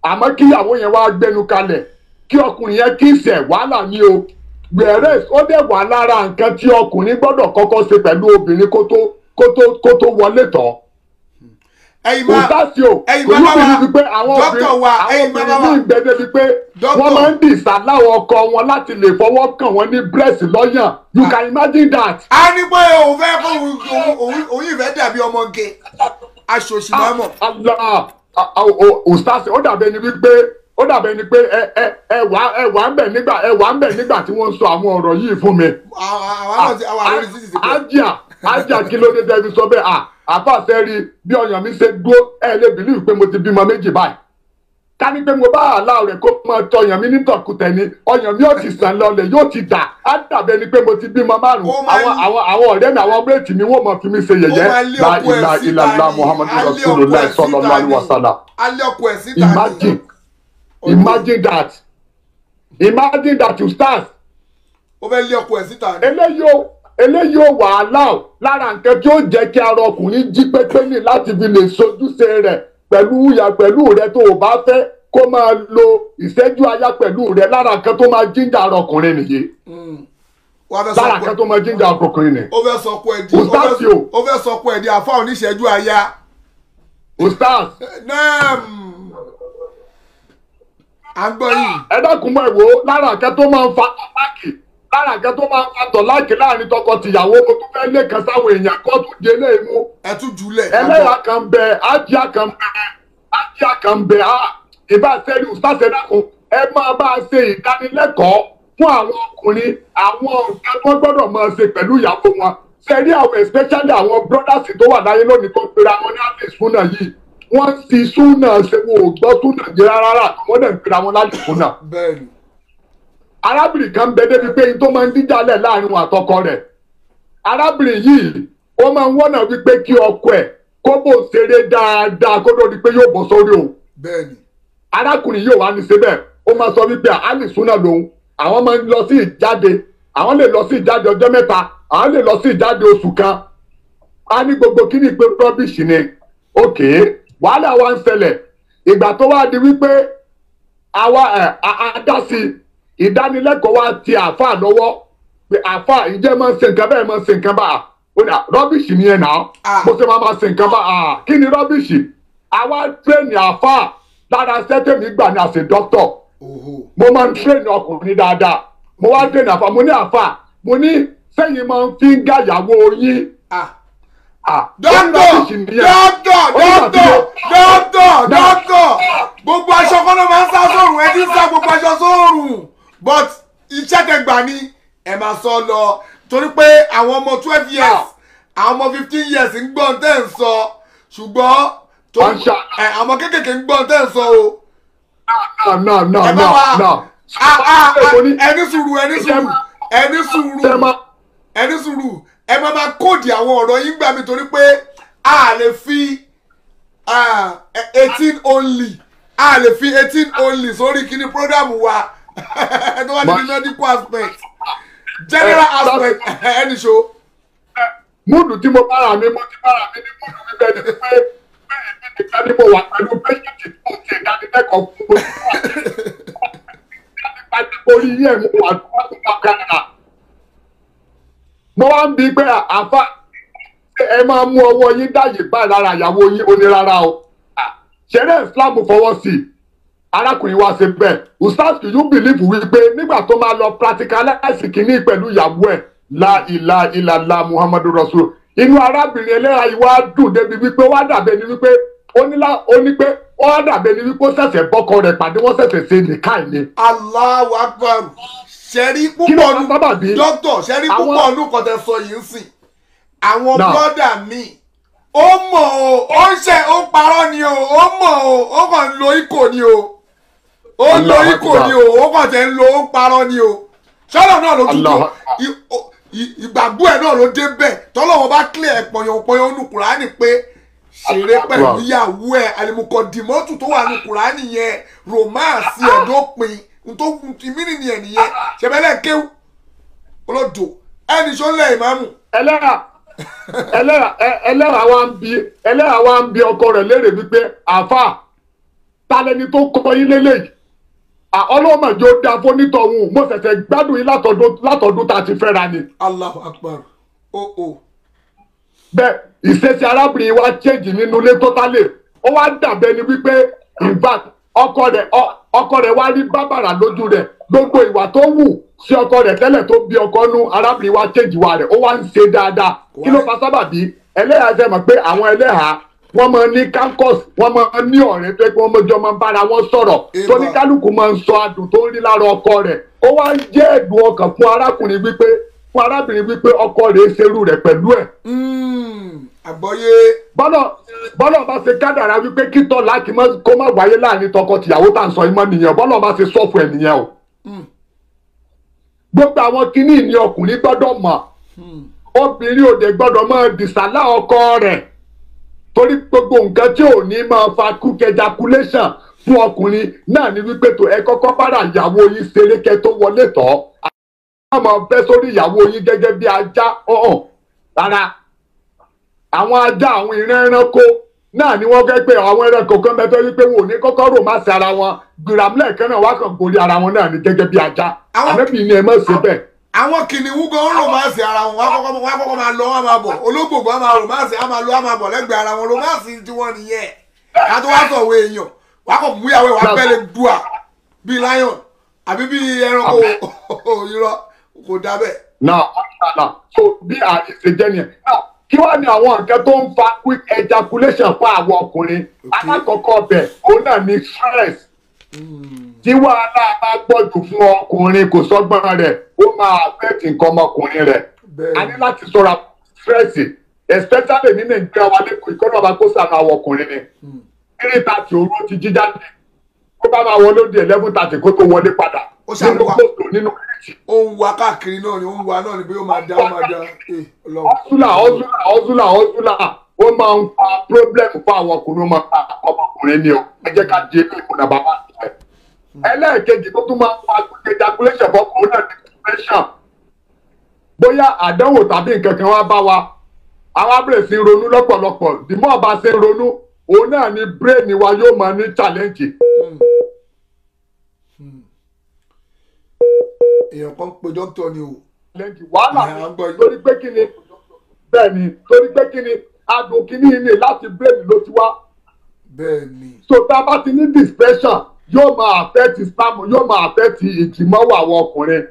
[SPEAKER 4] àmọ́ kí ìyàwó yẹn wá gbẹnu kalẹ̀ kí ọkùnrin yẹn kì í ṣẹ̀ wàhálà ni o. gbẹ̀rẹ̀ ó dẹ̀ wà lára nǹkan tí ọkùnrin gbọ́dọ̀ kọ́kọ́ ṣe pẹ̀lú obìnrin kó tó wọlé tán.
[SPEAKER 3] ẹ̀yin
[SPEAKER 4] máa wá wípé àwọn obìnrin ní ìgbẹ́dẹ́ wípé wọ́n máa ń dìsà láwọn ọkọ wọn láti lè fọwọ́ kàn wọ́n ní breast lọ́yàn you can imagine that.
[SPEAKER 3] a ní pé òun fẹ́ òun ìfẹ́ dàbí ọmọge aṣòṣì máa mọ̀.
[SPEAKER 4] ustaasi ó dàbí ẹni wípé ó dàbẹ̀ ni pé ẹ wà ń bẹ̀ nígbà tí wọ́n ń sọ àwọn ọ̀rọ̀ yìí fún mi. ájà kí ló dé dẹ́bi sọ bẹ́ẹ̀ àfàṣẹ rí bí ọyàn mi ṣe dúró ẹ lè bìlíì pé mo ti bímọ méjì báyìí. ká ní pé mo bá àlá rẹ̀ kó máa tọ ọyàn mi nítọ̀kùtẹ̀ ni ọyàn mi yóò ti sàn lọlẹ̀ yóò ti dà á dàbẹ̀ ni pé mo ti bímọ márùn-ún àwọn ọ̀rẹ́ mi àwọn méjì mi wọ́n mọ̀ fi mi ṣe yẹ̀yẹ́ la ilaha muhammadu rasulullah sallallahu alaihi wasallam. Imagine that you start.
[SPEAKER 3] ó fẹ́ lé ọkọ ẹ̀ síta ni.
[SPEAKER 4] eléyìí ò wàhálà o lára nǹkan tí ó jẹ́ kí ara ọkùnrin jí pépé ní láti fi lè sojúṣe rẹ̀ pẹ̀lú rẹ̀ tó o bá fẹ́ kó máa lo ìṣẹ́jú aya pẹ̀lú rẹ̀ lára nǹkan tó máa jíjà ara ọkùnrin nìyí. lára nǹkan tó máa jíjà ara ọkùnrin nìyí.
[SPEAKER 3] ó fẹ́ sọ pé ẹ̀dí àfa oníṣẹ́jú aya.
[SPEAKER 4] Ustaz.
[SPEAKER 3] à ń gbọ́ yìí.
[SPEAKER 4] ẹ dákun mọ́ ìwò lára nǹkan tó máa ń fa tọ̀láàkì láàrin tọkọ-tìyàwó mo tún fẹ́ lé kan sáwọn èèyàn kó tún di eléyìí mú.
[SPEAKER 3] ẹ tún jùlẹ̀.
[SPEAKER 4] ẹlẹ́yà kan bẹ ájíà kan bẹ ìbá sẹ́rí ustaṣẹ́ dákun ẹ máa bá a ṣe ìdánilẹ́kọ̀ọ́ fún àwọn ọkùnrin àwọn nǹkan tó gbọ́dọ̀ máa ṣe pẹ̀lú ìyàwó wọn sẹ́rí àwọn especially àwọn brothers tó wà láyé lónìí tó pera wọn ní àlè súnà yìí wọ́n ti súnà ṣe wọn ò gbọ́ súnà jẹ́ rárá wọ́n dẹ̀ ń pera wọn láti súnà. arábìnrin kan bẹ débi pé tó máa ń díjàlẹ̀ láàrin wọn àtọkọ rẹ̀ arábìnrin yìí ó máa ń wọ́nà wípé kí ọkọ ẹ̀ kó bò ṣeré dáadáa kó lórí pé yóò bọ́ sórí òun. arákùnrin yóò wá ní síbẹ̀ ó máa sọ wípé àlè súnà lòun àwọn máa ń lọ sí ìjáde àwọn lè lọ sí ìjáde ọjọ́ mẹ́ta àwọn lè lọ sí ìjáde oṣù kan a ní gbogbo kíní pé rọ́bìṣì ni òkè wàhálà wa ń ṣẹlẹ̀ ìgbà tó wá di wípé àwa àdásí ìdánilẹ́kọ̀ọ́ wa ti àáfàá lọ́wọ́ pé àáfàá ìjẹ́ máa ń ṣe nǹkan bẹ́ẹ̀ máa ń ṣe nǹkan bá ó ní rọ́bìṣì ni ẹ̀ náà bó ṣe máa ṣe nǹkan bá kí ni rọ́bìṣì àwa tírẹ̀nì àáfàá lára sẹ́tẹ̀mí gbà ní àṣẹ dókítọ̀ mo máa ń tírẹ̀nì ọkùnrin dáadáa mo wá tírẹ̀nì àáfàá mo ní àáfàá mo ní sẹ́yìn máa ń fi ń gàyàwó yín.
[SPEAKER 3] dọ́kítọ̀ gbogbo aṣọ kan náà máa ń sá sóòrùn ẹ ti ń sá gbogbo aṣọ sóòrùn but iṣẹ́ tẹgbà ni ẹ máa sọ lọ torí pé àwọn ọmọ 12 years àwọn ọmọ 15 years ń gbọ́n tẹ́ ń sọ ṣùgbọ́n àwọn kékèké ń gbọ́n tẹ́ ń sọ o. ẹni sùúrù ẹ máa máa kóòdì àwọn ọ̀rọ̀ yín gbà mí torí pé a lè fi 18 only a lè fi 18 only sórí kíní program wa tó wà ní medical aspect general aspect ẹni ṣo.
[SPEAKER 4] múdù tí mo bára mi mo ti bára mi ní múdù mi bẹ́ẹ̀ ni pé bẹ́ẹ̀ nìkan ni mo wà pẹ̀lú pẹ́ṣẹ́ntì tó ti ìdánilẹ́kọ̀ọ́ fún mi. orí yẹn mo wà tó wà kára. mo wá ń bi pé àfa ẹ máa mú ọwọ́ yín dáyé báyìí lára ìyàwó yín ó ní rárá o ṣẹlẹ̀ Islam fọwọ́ sí i arákùnrin wa ṣe bẹ́ẹ̀ ustaz you believe wípé nígbà tó máa lọ practicalize kìíní pẹ̀lú ìyàwó ẹ̀ la ilaha illallah muhammadu rasul inú arábìnrin ẹlẹ́ra yìí wá dùn débi wípé wá dàbẹ̀ ni wípé ó ní pé wá dàbẹ̀ ni wípé ó ṣẹ̀ṣẹ̀ bọ́kọ rẹ̀ pàdé wọ́n ṣẹ̀ṣẹ̀ ṣe nìkan ni.
[SPEAKER 3] Allahu akbar ṣẹ́rí púpọ̀ nù dókítà ṣẹ́rí púpọ̀ nù kọ́tẹ́ sọ yìí ń sìn àwọn bọ́dà mi ó mọ̀ o ó ń ṣe ó parọ́ ni o ó mọ̀ o ó kàn ń lo ikò ni o ó ń lo ikò ni o ó kàn tẹ̀ ń lo ó ń parọ́ ni o ṣọ́nà náà ló túbọ̀ ìgbàgbọ́ ẹ̀ náà ló dé bẹ́ẹ̀ tọ́lọ́wọ́ bá clear ẹ̀ pọ̀yàn nù Kùránì pé ṣeré pẹ̀lú ìyàwó ẹ̀ àlèmùkọ̀ dìmọ́tù tó wà nù Kùránì yẹn romance ẹ̀ dópin tó ìmínì ni ẹ̀ nìyẹn ṣẹ̀bẹ̀lẹ̀ kéwù olódò ẹni ṣó ń lẹ̀ ìmáàmù. ẹlẹ́ra wa ń bi ọkọ rẹ̀ léèrè wípé àáfà ta lẹni tó kọ yín lélẹ́yìí ọlọ́mọdé ó dáa fónítọ̀hún mo ṣẹ̀ṣẹ̀ gbádùn yín látọdún tá a ti fẹ́ra ni. Allahu Akbar bẹ́ẹ̀ ìṣesí arábìnrin wa change nínú ilé totally ó wá dàbẹ́ ni wípé in fact ọkọ rẹ̀ wá rí bàbàrà lójú rẹ̀ gbogbo ìwà tó wù sí ọkọ rẹ̀ tẹ́lẹ̀ tó bí ọkọ nú arábìnrin wa change wa rẹ̀ ó wá ń ṣe dáadáa kí ló fa sábàbí ẹlẹ́yà ṣe mọ̀ pé àwọn ẹlẹ́hà wọ́n máa ní campus wọ́n máa ní ọ̀rẹ́ tó pé wọ́n mọ̀jọ́ máa ń bára wọn sọ̀rọ̀ tó ní kálukú máa ń sọ adùn tó ń rí lára ọkọ rẹ̀ ó wá ń jẹ́ ẹ̀dùn ọkàn fún arábìnrin wípé ọkọ rẹ̀ ṣerú rẹ̀ pẹ̀lú ẹ̀. àgbọ́yé.
[SPEAKER 4] bọ́lọ̀ bá ṣe kádàrá wípé kítọ́ láti kó má wáyé láàrin tọkọ-tìyàwó tá à ń sọ ìmọ̀ nìyẹn bọ́lọ̀ bá ṣe sọ́ọ̀fù ẹ̀ nìyẹn o. gbogbo àwọn kinní ni ọkùnrin gbọ́dọ̀ mọ̀ obìnrin ò dẹ̀ gbọ́dọ̀ máa dìsálà ọkọ rẹ̀ torí gbogbo nǹkan tí ò ní máa fa ejaculation fún ọkùnrin náà ni wípé tó ẹ kọ́kọ́ bára ìyàwó yín ṣeré kẹ́ tó wọlé tọ́ àwọn máa bẹ́ sórí ìyàwó yín gẹ́gẹ́ bí ajá ọ̀hún rárá àwọn ajá àwọn ìran ẹranko náà ni wọ́n fẹ́ pé àwọn ẹranko kan bẹ́ẹ̀ tó wípé wọn ò ní kọ́kọ́ rò má sí ara wọn gbìràmúlẹ̀ kan náà wá kàn gorí ara wọn náà ni gẹ́gẹ́ bí ajá àmẹ́bí ni ẹ má ṣe bẹ́ẹ̀.
[SPEAKER 3] àwọn kìnìún gan ń romance ara wọn wọ́n kọ́kọ́ máa lọ wọ́n máa bọ̀ ológbò gan máa romance á máa lọ á máa bọ̀ lẹ́gbẹ̀ẹ́ ara wọn romance tí wọ́n nìyẹn ká tó wá sọ̀wé èèyàn wà á kọ̀ mú ìyàwó wa bẹ́ẹ̀ dùà bíi lion àbí bíi ẹranko irọ́ kò dá bẹ́ẹ̀.
[SPEAKER 4] náà so bí àìsè jẹ́ nìyẹn kí wàá ní àwọn nǹkan tó ń fa quick ejaculation fún àwọn ọkùnrin alákọ̀ọ́kọ́ bẹ̀ ó náà ní stress tí wàhálà bá gbọ́dù fún ọkùnrin kò sọ́gbọ́n rẹ̀ ó máa affect nǹkan ọmọkùnrin rẹ̀ a ní láti ṣọ́ra stress especially ní Nàìjíríà wa lẹ́kọ̀ọ́ ìkọ́nà ọba kó sànù àwọn ọkùnrin ni 3:30 òru ti jí jáde ó bá máa wọlé ó di 11:30 kó tó wọlé padà nínú kóòtù nínú kìrìtì.
[SPEAKER 3] ó ń wa káàkiri náà ni ó ń wa náà ni bí ó máa dá ó máa dá.
[SPEAKER 4] ọ́sùlà ó máa ń fa problem fún àwọn ọkùnrin máa fa ọmọkùnrin ni o ẹ jẹ́ ká di ilé ìkùnà bàbá rẹ̀. ẹlẹ́ẹ̀kejì tó tún máa ń fa ejaculation fọkùnrin náà ní depression bóyá àdánwò tàbí nǹkan kan wá bá wa àwa bẹ̀rẹ̀ sí ronú lọ́pọ̀lọpọ̀ bí mọ́ ọba ṣe ń ronú òun náà ni brain wa yóò máa ní challenge.
[SPEAKER 3] èèyàn kan pe dókítà ni o.
[SPEAKER 4] wàhálà torí pé kí ni bẹ́ẹ̀ ni torí pé kí ni adùn kìíní ilé láti brain ló ti wá.
[SPEAKER 3] bẹ́ẹ̀ ni.
[SPEAKER 4] so tá a bá ti ní depression yóò máa affect spam yóò máa affect ìtìmọ́wọ́ àwọn ọkùnrin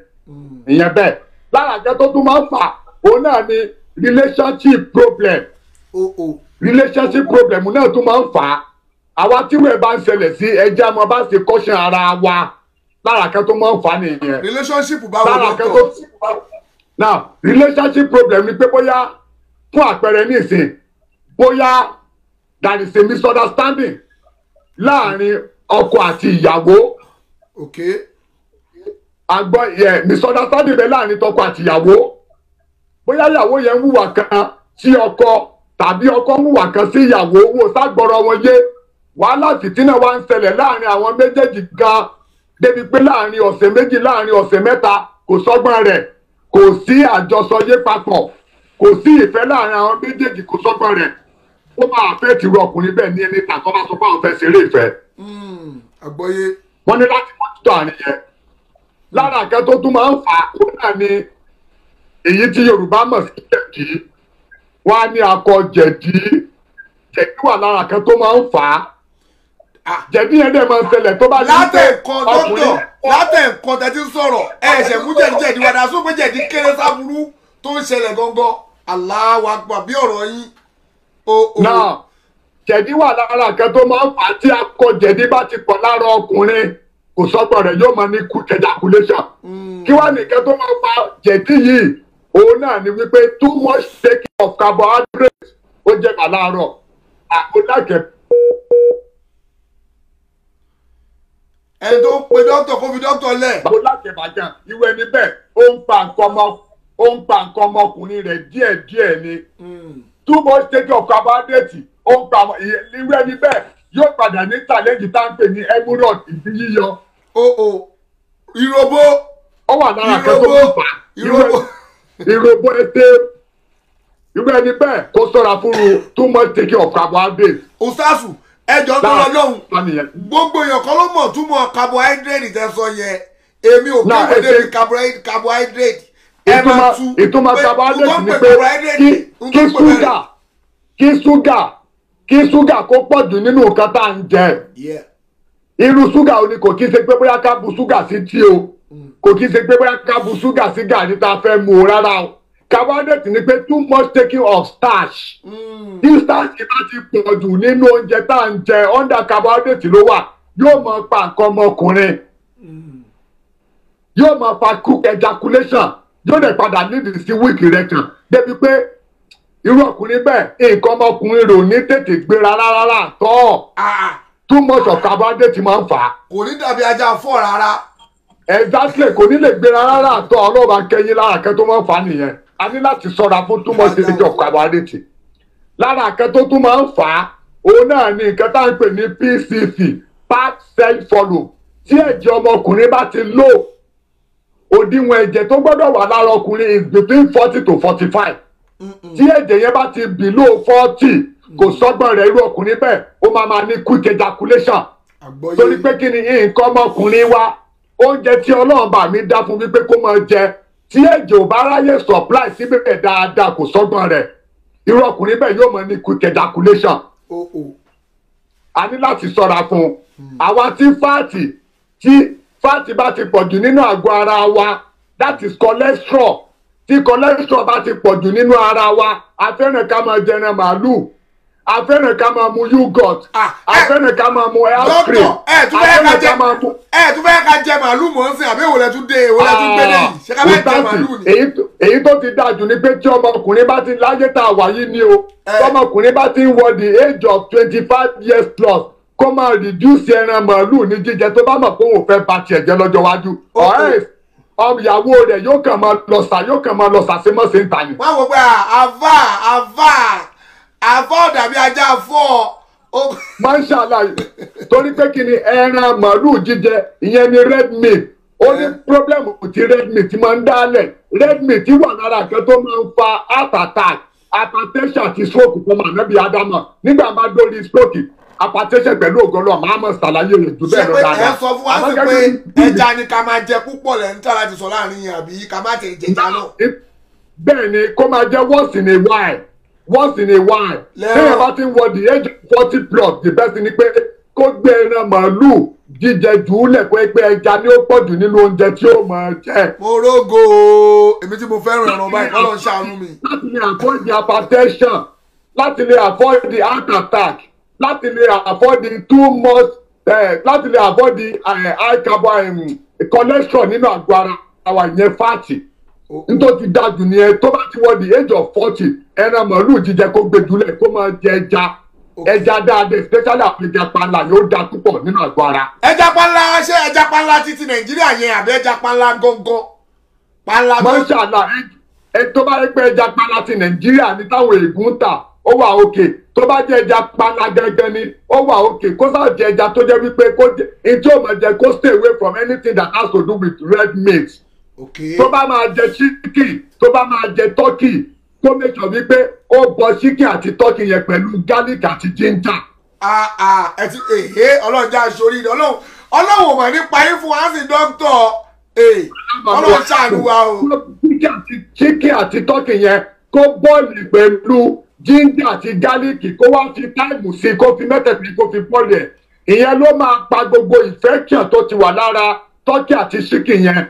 [SPEAKER 4] ìyẹn bẹ́ẹ̀ lára àjẹ́ tó tún máa ń fà òun náà ni relationship problem relationship problem náà tún máa ń fà á àwa tí wẹ́ẹ̀ bá ń ṣẹlẹ̀ sí ẹjẹ́ àmọ́ bá ṣe caution ara wa lára kan tó máa ń fà á nìyẹn.
[SPEAKER 3] relationship báwo
[SPEAKER 4] lára kan tó now relationship problem ni pé bóyá fún àpẹẹrẹ nísìn bóyá there is a misunderstanding láàrin ọkọ àti ìyàwó.
[SPEAKER 3] okay.
[SPEAKER 4] àgbọ̀ misunderstanding bẹ láàrin tọkọ àti ìyàwó bóyá ìyàwó yẹn ń hùwà kan sí ọkọ tàbí ọkọ ń hùwà kan sí ìyàwó wò ságbọrọ wọn yé wàhálà fìtínà wa ń ṣẹlẹ̀ láàrin àwọn méjèèjì gan débi pé láàrin ọ̀sẹ̀ méjì láàrin ọ̀sẹ̀ mẹ́ta kò sọ́gbọ́n rẹ̀ kò sí àjọsọyé papọ̀ kò sí ìfẹ́ láàrin àwọn méjèèjì kò sọ́gbọ́n rẹ̀ ó máa fẹ́ tìrú ọkùnrin bẹ́ẹ̀ ní ẹni tàkọ́ bá sọ pé àwọn fẹ́ ṣeré ìfẹ́.
[SPEAKER 3] àgbọ́yé.
[SPEAKER 4] wọ́n ní láti mójútó àárín yẹn lára àkẹ́ tó tún máa ń fà á ó náà ni èyí tí Yorùbá mọ̀ sí jẹ̀dí wọ́n á ní akọ jẹ̀dí jẹ̀dí wà lára àkẹ́ tó máa ń fà á jẹ̀dí yẹn dẹ̀ máa ń ṣẹlẹ̀ tó bá ní
[SPEAKER 3] ọkùnrin látẹ̀ nǹkan tẹ́tí sọ̀rọ̀ ẹ̀ṣẹ̀ mú jẹ̀dí wàdà sún pé jẹ̀dí kéré sábúrú tó ń ṣẹlẹ̀ gangan Allahu Akbar bí ọ̀rọ̀ yín.
[SPEAKER 4] náà jẹ̀dí wà lára àkẹ́ tó máa ń fà á tí akọ jẹ̀dí bá ti pọ̀ lára ọkùnrin kò sọ́gbọ̀n rẹ̀ yóò máa ní ejaculation. kí wàá nìkan tó máa fa jẹ̀dí yìí òun náà ni wípé too much taking of carbohydrates ó jẹ́ bà láàárọ̀ àkólákẹ́.
[SPEAKER 3] ẹni tó ń pe dókítà kó fi dókítà lẹ̀.
[SPEAKER 4] àkólákẹ́ bàjẹ́ ìwé ẹni bẹ́ẹ̀ ó ń pa nǹkan ọmọkùnrin rẹ̀ díẹ̀díẹ̀ ni too much taking of carbohydrates ó ń pa ìwé ẹni bẹ́ẹ̀ yóò padà ní challenge tá à ń pè ní hemorrhoid ìdí yíyọ.
[SPEAKER 3] ìròbó.
[SPEAKER 4] ó wà lára akẹ́kọ̀ọ́ tó fà á. ìròbó ètè irú ẹni bẹ́ẹ̀ kó sọ́ra fún too much taking of carbohydrates.
[SPEAKER 3] Ustazu ẹjọ́ tó lọ lọ́hùn gbogbo èèyàn kan ló mọ̀ túmọ̀ carbohydrate tẹ́ sọ yẹn èmi ò kéwòn débi carbohydrate.
[SPEAKER 4] ìtumọ̀ carbohydrate ni pé kí ṣúgà kó pọ̀ jù nínú nǹkan tá à ń jẹ. irú ṣúgà ò ní kò kí ṣe pé bóyá ká bu ṣúgà sí tí o kò kí ṣe pé bóyá ká bu ṣúgà sí gàrí tá a fẹ́ mu o rárá o. carbohydrate ni pé too much taking of starch. tí starch bá ti pọ̀ jù nínú oúnjẹ tá à ń jẹ under carbohydrate ló wà yóò máa pa nǹkan ọmọkùnrin yóò máa fa quick ejaculation yóò dẹ̀ padà nídìí sí weak erection débi pé irú ọkùnrin bẹ́ẹ̀ nǹkan ọmọkùnrin rò ní tètè gbéra rárá tọ́ too much of carbohydrate máa ń fà á.
[SPEAKER 3] kò ní dàbí ajá fọ́ rárá.
[SPEAKER 4] exactly kò ní lè gbéra rárá tọ́ ọlọ́ba kẹyìn lára kẹ́ tó máa ń fà á nìyẹn a ní láti ṣọ́ra fún too much of carbohydrate. lára kẹ́ tó tún máa ń fà á òun náà ní nǹkan tá à ń pè ní PCV packed cell follow tí ẹ̀jẹ̀ ọmọkùnrin bá ti lò òdiwọ̀n ẹ̀jẹ̀ tó gbọ́dọ̀ wà lára ọkùnrin is between 40 to 45. tí ẹ̀jẹ̀ yẹn bá ti below 40 kò sọ́gbọ́n rẹ̀ irú ọkùnrin bẹ́ẹ̀ ó máa ní quick ejaculation. torí pé kí ni nǹkan ọmọkùnrin wa oúnjẹ tí Ọlọ́run bá mi dá fún wípé kó máa jẹ tí ẹ̀jẹ̀ ò bá ráyè supply sí bẹ́ẹ̀ dáadáa kò sọ́gbọ́n rẹ̀ irú ọkùnrin bẹ́ẹ̀ yóò máa ní quick ejaculation. a ní láti ṣọ́ra fún un. àwa tí fáàtì bá ti pọ̀jù nínú àgọ́ ara wa that is cholesterol tí cholesterol bá ti pọ̀jù nínú ara wa a fẹ́ràn ká máa jẹran màálù afẹ́rẹ̀ ká máa mu yogurt afẹ́rẹ̀ ká máa mu ice cream
[SPEAKER 3] tún fẹ́ ká jẹ màálù mọ́ sí àbí ìwòlẹ̀ tún dé ìwòlẹ̀ tún gbé lẹ́yìn ṣé ká fẹ́ jẹ màálù ni.
[SPEAKER 4] èyí tó ti dájú ni pé tí ọmọkùnrin bá ti láyé tá a wà yìí ni o ọmọkùnrin bá ti ń wọ the age of 25 years plus kó máa reduce ẹran màálù ní jíjẹ tó bá mọ̀ pé òun fẹ́ ba tiẹ̀ jẹ́ lọ́jọ́ iwájú ìyàwó rẹ̀ yóò kàn máa lọ sàṣemọ́sẹ̀ ń tà ní.
[SPEAKER 3] wọ́n wọ pé àfọ́ dàbí ajá fọ́.
[SPEAKER 4] Mashallah torí pé kí ni ẹran màálù jíjẹ ìyẹn ni red meat ó ní pírọ́blẹ́mù tí red meat máa ń dálẹ̀ red meat wà lára kan tó máa ń fa heart attack hypertension àti stroke fún mànẹ́bí ádámà nígbà máa dórí stroke hypertension pẹ̀lú ògbọ́nọ̀ máa mọ̀ ṣàlàyé rẹ̀ jù bẹ́ẹ̀ lọ dáadáa.
[SPEAKER 3] ẹ sọ fún wa sí pé ẹja ni ká máa jẹ púpọ̀ lẹ́ ń tà láti sọ láàrin yẹn àbí ká má tẹ̀ jẹja náà.
[SPEAKER 4] bẹ́ẹ̀ ni kó máa jẹ́ once in a while téèyàn bá ti ń wọ the age of 40 plus the best ni pé kó gbé ẹran màálù jíjẹ jùúlẹ̀ pé ẹja ni ó pọ̀ jù nínú oúnjẹ tí ó máa jẹ.
[SPEAKER 3] mo rógo èmi tí mo fẹ́ràn ẹran báyìí kọ́ ló ń ṣàánú mi.
[SPEAKER 4] láti lè avoid the hypertension láti lè avoid the heart attack láti lè avoid the too much láti lè avoid the high carbohydrate cholesterol nínú àgọ́ ara àwa ìyẹn fáàtì nítorí ti dájú nìyẹn tó bá ti wọ the age of 40 ẹran màálù jíjẹ kó gbẹdúlẹ̀ kó máa jẹ ẹja dáadáa especially àwọn ẹja panla yóò da púpọ̀ nínú àgọ́ ara.
[SPEAKER 3] ẹja panla ṣé ẹja panla títí nàìjíríà yẹn àbí ẹja panla gángan panla gángan.
[SPEAKER 4] Mashallah tó bá rí pé ẹja panla ti nàìjíríà ní táwọn èègùn ń tà ó wà òkè tó bá jẹ ẹja panla gẹ́gẹ́ ni ó wà òkè kó sáà jẹ ẹja tó jẹ wípé kó jẹ ètò ìmọ̀jẹ kó stay away from anything that has to do with red meat. tó bá máa jẹ chicken tó bá máa jẹ turkey kó make sure wípé ó bọ chicken àti turkey yẹn pẹ̀lú garlic àti ginger.
[SPEAKER 3] ẹ ti ọlọ́run já aṣọ orí ọlọ́run ò mà ní parí fún wa sí dókítà ọlọ́run ṣàánú wa o.
[SPEAKER 4] chicken àti turkey yẹn kó bọ́ọ̀lì pẹ̀lú ginger àti garlic kó wá fi táìmù sí kó fi mẹ́tẹ̀ẹ̀tì kó fi bọ́ọ̀lì ẹ̀ ìyẹn ló máa pa gbogbo infection tó ti wà lára turkey àti chicken yẹn.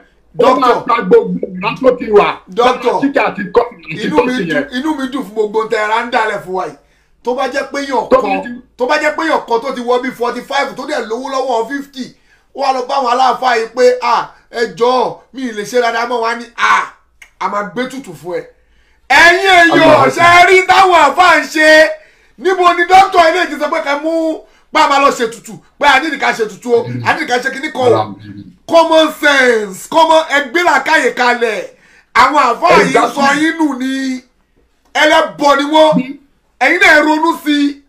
[SPEAKER 3] inú mi dùn fún gbogbo tẹ ara ń dalẹ̀ fún wa yìí tó bá jẹ́ pé yàn kan tó ti wọ bí 45 tó dẹ̀ lówó lọ́wọ́ 50 ó wà lọ bá àwọn aláàfáà yìí pé ẹ jọ̀ọ́ mi ì lè ṣe dáadáa mọ́ wa ní a máa gbé tutù fún ẹ. ẹ̀yin èèyàn ṣe rí táwọn àfáà ń ṣe níbo ni dókítà ilé ìjẹsẹ pé kẹ́ mú bá a máa lọ ṣe tutù pé a nídìí ká ṣe tutù o a nídìí ká ṣe kíní kan o common sense ẹgbẹ́ làkàyè kalẹ̀ àwọn àfáà yìí sọ yín nù ní ẹlẹ́bọ ni wọ́n ẹ̀yin náà ronú sí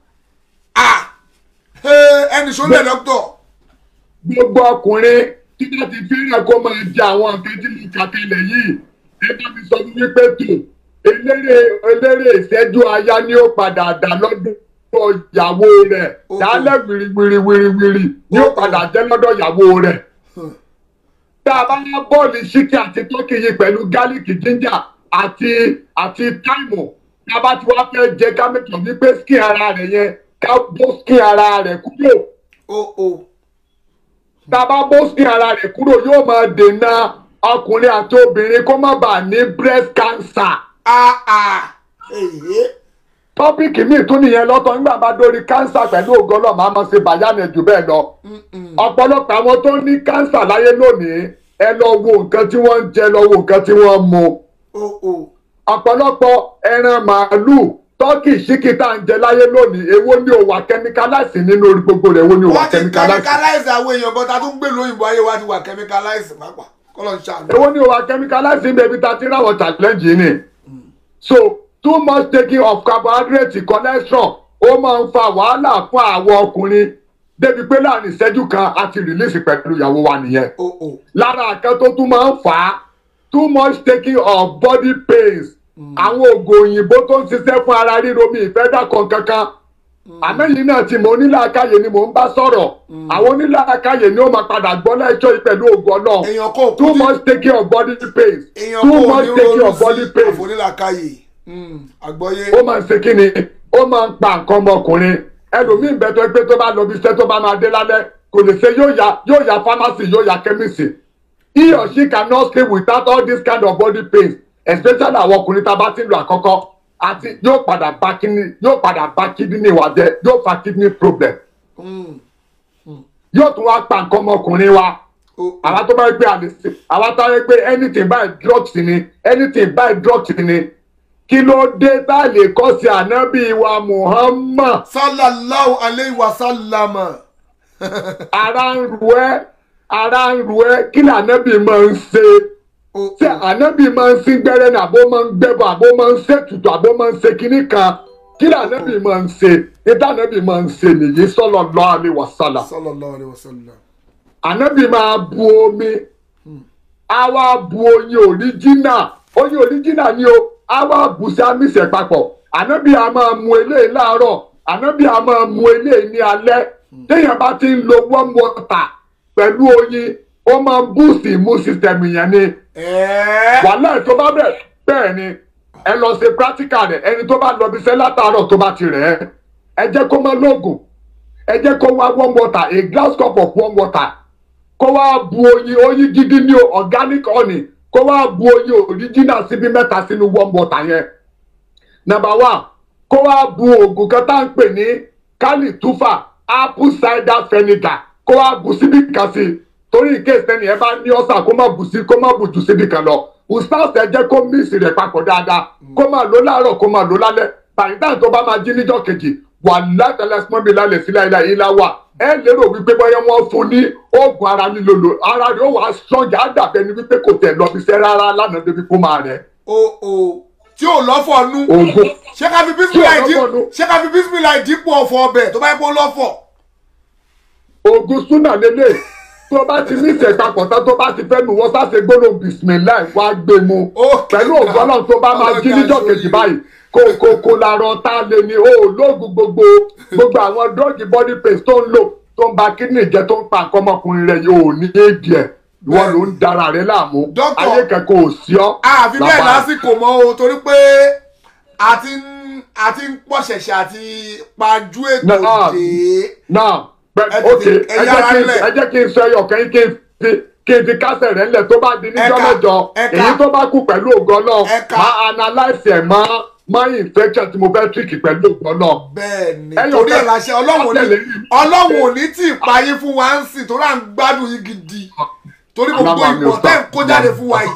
[SPEAKER 3] ẹnì sọ́lẹ̀ dọ́kítọ̀.
[SPEAKER 4] gbogbo ọkùnrin tí wọ́n ti fẹ́ràn kó máa jẹ àwọn nǹkan tí mo kà kalẹ̀ yìí ẹgbẹ́ mi sọ fún mi pé tó eléré ìṣẹ́jú aya ni ó padà dà lọ́dún ìyàwó rẹ̀ dálẹ̀ wìrìwìrìwìrì ni ó padà jẹ́ lọ́dọ̀ ìyàwó rẹ̀. tá a bá yá bọ́ọ̀lù ṣíkì àti tọ́kì yìí pẹ̀lú gálíìkì jíńjà àti táìmù tá a bá ti wá fẹ́ jẹ ká mẹ́tọ̀ wípé skin ara rẹ̀ yẹn ká bó skin ara rẹ̀ kúrò. tá a bá bó skin ara rẹ̀ kúrò yóò máa dènà ọkùnrin àti obìnrin kó má bàa ní breast cancer. tọ́pìkì míì tún nìyẹn lọ́tọ̀ nígbà bá dórí kánsà pẹ̀lú ògo Ọlọ́run máa mọ̀ sí bàyánì jù bẹ́ẹ̀ lọ. ọ̀pọ̀lọpọ̀ àwọn tó ní kánsà láyé lónìí ẹ lọ wo nǹkan tí wọ́n ń jẹ lọ wo nǹkan tí wọ́n ń mu. ọ̀pọ̀lọpọ̀ ẹran màálù tọ́kì ṣíkì tá à ń jẹ láyé lónìí èwo ni ó wà kẹ́míkáláìsì nínú orí gbogbo rẹ̀ èwo ni ó wà kẹ́míkáláìsì.
[SPEAKER 3] wọ́n ti kẹ́míkáláìsì àwọn èèyàn kan tá a tún gbé lóyìnbó ayé wa ti wà kẹ́míkáláìsì pápá kọ́lọ́ ń ṣàánú.
[SPEAKER 4] èwo ni ó wà kẹ́míkáláìsì ń bẹ̀bí ta ti ráwọ̀ challenge yìí ni. so too much taking of carbohydrate cholesterol ó máa ń fa wàhálà fún àwọn ọkùnrin débi pé láàrin ìṣẹ́jú kan a ti release pẹ̀lú ìyàwó wa nìyẹn. lára àkàn tó tún máa ń fà á too much taking of body pains àwọn oògùn òyìnbó tó ń ṣiṣẹ́ fún ara ríro mi ìfẹ́ dàkan kankan àmẹ́yìn náà tí mo onílàákàyè ni mò ń bá sọ̀rọ̀ àwọn onílàákàyè ni ó máa padà gbọ́ lẹ́jọ́ yìí pẹ̀lú ògùn Ọlọ́run too much taking of body pains too much taking of body pains ó máa ń ṣe kí ni ó máa ń pa nǹkan ọmọkùnrin ẹlòmíín bẹ tó pé tó bá lọ bí iṣẹ́ tó bá máa dé lálẹ́ kò lè ṣe yóò ya pharmacy yóò ya chemist he or she cannot sleep without all this kind of body pains especially àwọn ọkùnrin tá a bá ti ń lo àkọ́kọ́ àti yóò padà bá kidney wa jẹ́, yóò fa kidney problem. Yóò tún wá pa nǹkan ọmọkùnrin wa. Àwa tó bá rí pé àwa tó rí pé anything by drugs ni kí ló dé tá lè kọ́ sí ànábì wa Muhammad
[SPEAKER 3] sallallahu alayhi wa sallam.
[SPEAKER 4] ara ń ru ẹ́ kí ni ànábì máa ń ṣe ṣé ànábì máa ń sín gbẹ́rẹ́ ní àbó máa ń gbẹ́bọ̀ àbó máa ń ṣètùtù àbó máa ń ṣe kinní kan kí ni ànábì máa ń ṣe níta ànábì máa ń ṣe nìyí sallallahu alayhi wa sallam. Ànábì máa bu omi á wá bu oyin òríjínà ni o á wá bù sí àmìsẹ̀ papọ̀. Ànábì á máa mu eléyìí láàárọ̀, ànábì á máa mu eléyìí ní alẹ́. Téèyàn bá ti ń lo warm water pẹ̀lú oyin ó máa ń boost immune system yẹn ni. Wàhálà tó bá bẹ́ẹ̀ ni ẹ lọ ṣe practical rẹ̀, ẹni tó bá lọ bí iṣẹ́ látàárọ̀ tó bá ti rẹ̀ ẹ jẹ́ kó máa lóògùn, ẹ jẹ́ kó wá warm water, a glass cup of warm water, kó wá bu oyin gidi ní organic honey, kó wá bu oyin original síbí mẹ́ta sínú warm water yẹn. Number 1, kó wá bu oògùn kan tá à ń pè ní kálítúfà apple cider vinegar, kó wá bu síbí kan sí torí ìkéèsì ẹni ẹ bá ní ọ̀sà kó má bù jù síbí kan lọ. Ustaz ẹ jẹ́ kó mix rẹ̀ papọ̀ dáadáa, kó máa lò láàárọ̀ kó máa lò lálẹ́. Bàyìí tó bá máa jí níjọ́ kejì wà látẹlẹsímọ́ bí lálẹ́ sílẹ̀ ilá wà. Ẹ lérò wípé bóyá wọ́n fún ní oògùn ara lílo lò, ara rẹ̀ ó wà strong, á dàbẹ̀ ni wípé kò tẹ̀ lọ bí iṣẹ́ rárá lánàá débi kó máa rẹ̀.
[SPEAKER 3] Tí ò lọ́fọ̀ nú. Ṣé ká fi bísímìlà dípò ọ̀fọ̀ ọbẹ̀ tó bá yẹ kó lọ́fọ̀?
[SPEAKER 4] Oògùn súnà lélẹ̀ tó bá ti ní ìṣẹ̀papọ̀ tán tó bá ti fẹ́ nu wọ́n sáṣe gbólóhùn bísímìlà wá gbé mu. Pẹ̀lú òògùn Ọlọ́run tó bá máa jí níjọ́ kejì báyìí kò làrọ̀ tá a lè ní olóògùn gbogbo àwọn drug body paste tó ń lò tó ń ba kidney jẹ́ tó ń pa nǹkan ọmọkùnrin rẹ̀ yóò ní éèdì ẹ̀ wọ́n ló ń dára rẹ̀ láàmú ayé kẹ́kọ̀ọ́ ò sí ọ́.
[SPEAKER 3] Àfi bẹ́ẹ̀ lásìkò mọ́ o torí pé a ti ń pọ̀ ṣẹ̀ṣẹ̀ àti pajú ètò dé.
[SPEAKER 4] Ẹ jẹ́ kí n sọ ẹyọ kan kí n fi kásẹ̀ rẹ̀ ńlẹ̀ tó bá di níjọ́ mẹ́jọ èyí tó bá kú pẹ̀lú ògo náà máa analyse ẹ̀ máa infection tí mo fẹ́ tíríkì pẹ̀lú ògo náà.
[SPEAKER 3] Bẹ́ẹ̀ni torí ẹ̀ láṣẹ Ọlọ́run ò ní tí ì payé fún wa ń sìn torí à ń gbádùn yín gidi torí gbogbo ìbọn tẹ́ ń kó jáde fún wa yìí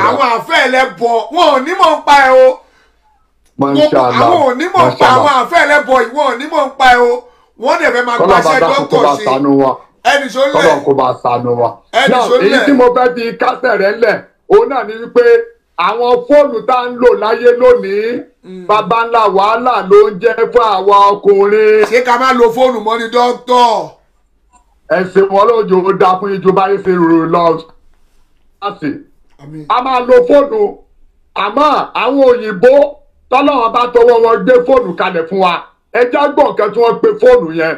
[SPEAKER 3] àwọn àfẹ́ ẹlẹ́bọ wọn ò ní mọ̀ ń pa ẹ o àwọn ò ní mọ̀ ń pa àwọn àfẹ́ ẹlẹ́bọ yìí wọn ò ní mọ̀ ń pa ẹ o wọ́n dẹ̀ fẹ́ máa gbaṣẹ́ dókítà ṣe ẹnì sólẹ̀
[SPEAKER 4] Ọlọ́run kó bá ṣàánú wa. Èyí tí mo fẹ́ fi kásẹ̀ rẹ̀ ńlẹ̀ òun náà ni wípé àwọn fóònù tá ń lò láyé lónìí bàbá ńlá wàhálà ló ń jẹ́ fún àwa ọkùnrin.
[SPEAKER 3] Ṣé ká má lo fóònù mọ́ ni dókítà?
[SPEAKER 4] Ẹ̀sìn wọn lójó ó dáa fún ìjọba yìí ṣe rò lọ. A máa lo fóònù àmọ́ àwọn òyìnbó tọ́lọ́wọ́n bá tọwọ́ wọn gbé fóònù kalẹ̀ fún wa ẹjá gbọ́ nǹkan tí wọ́n pe fóònù yẹn.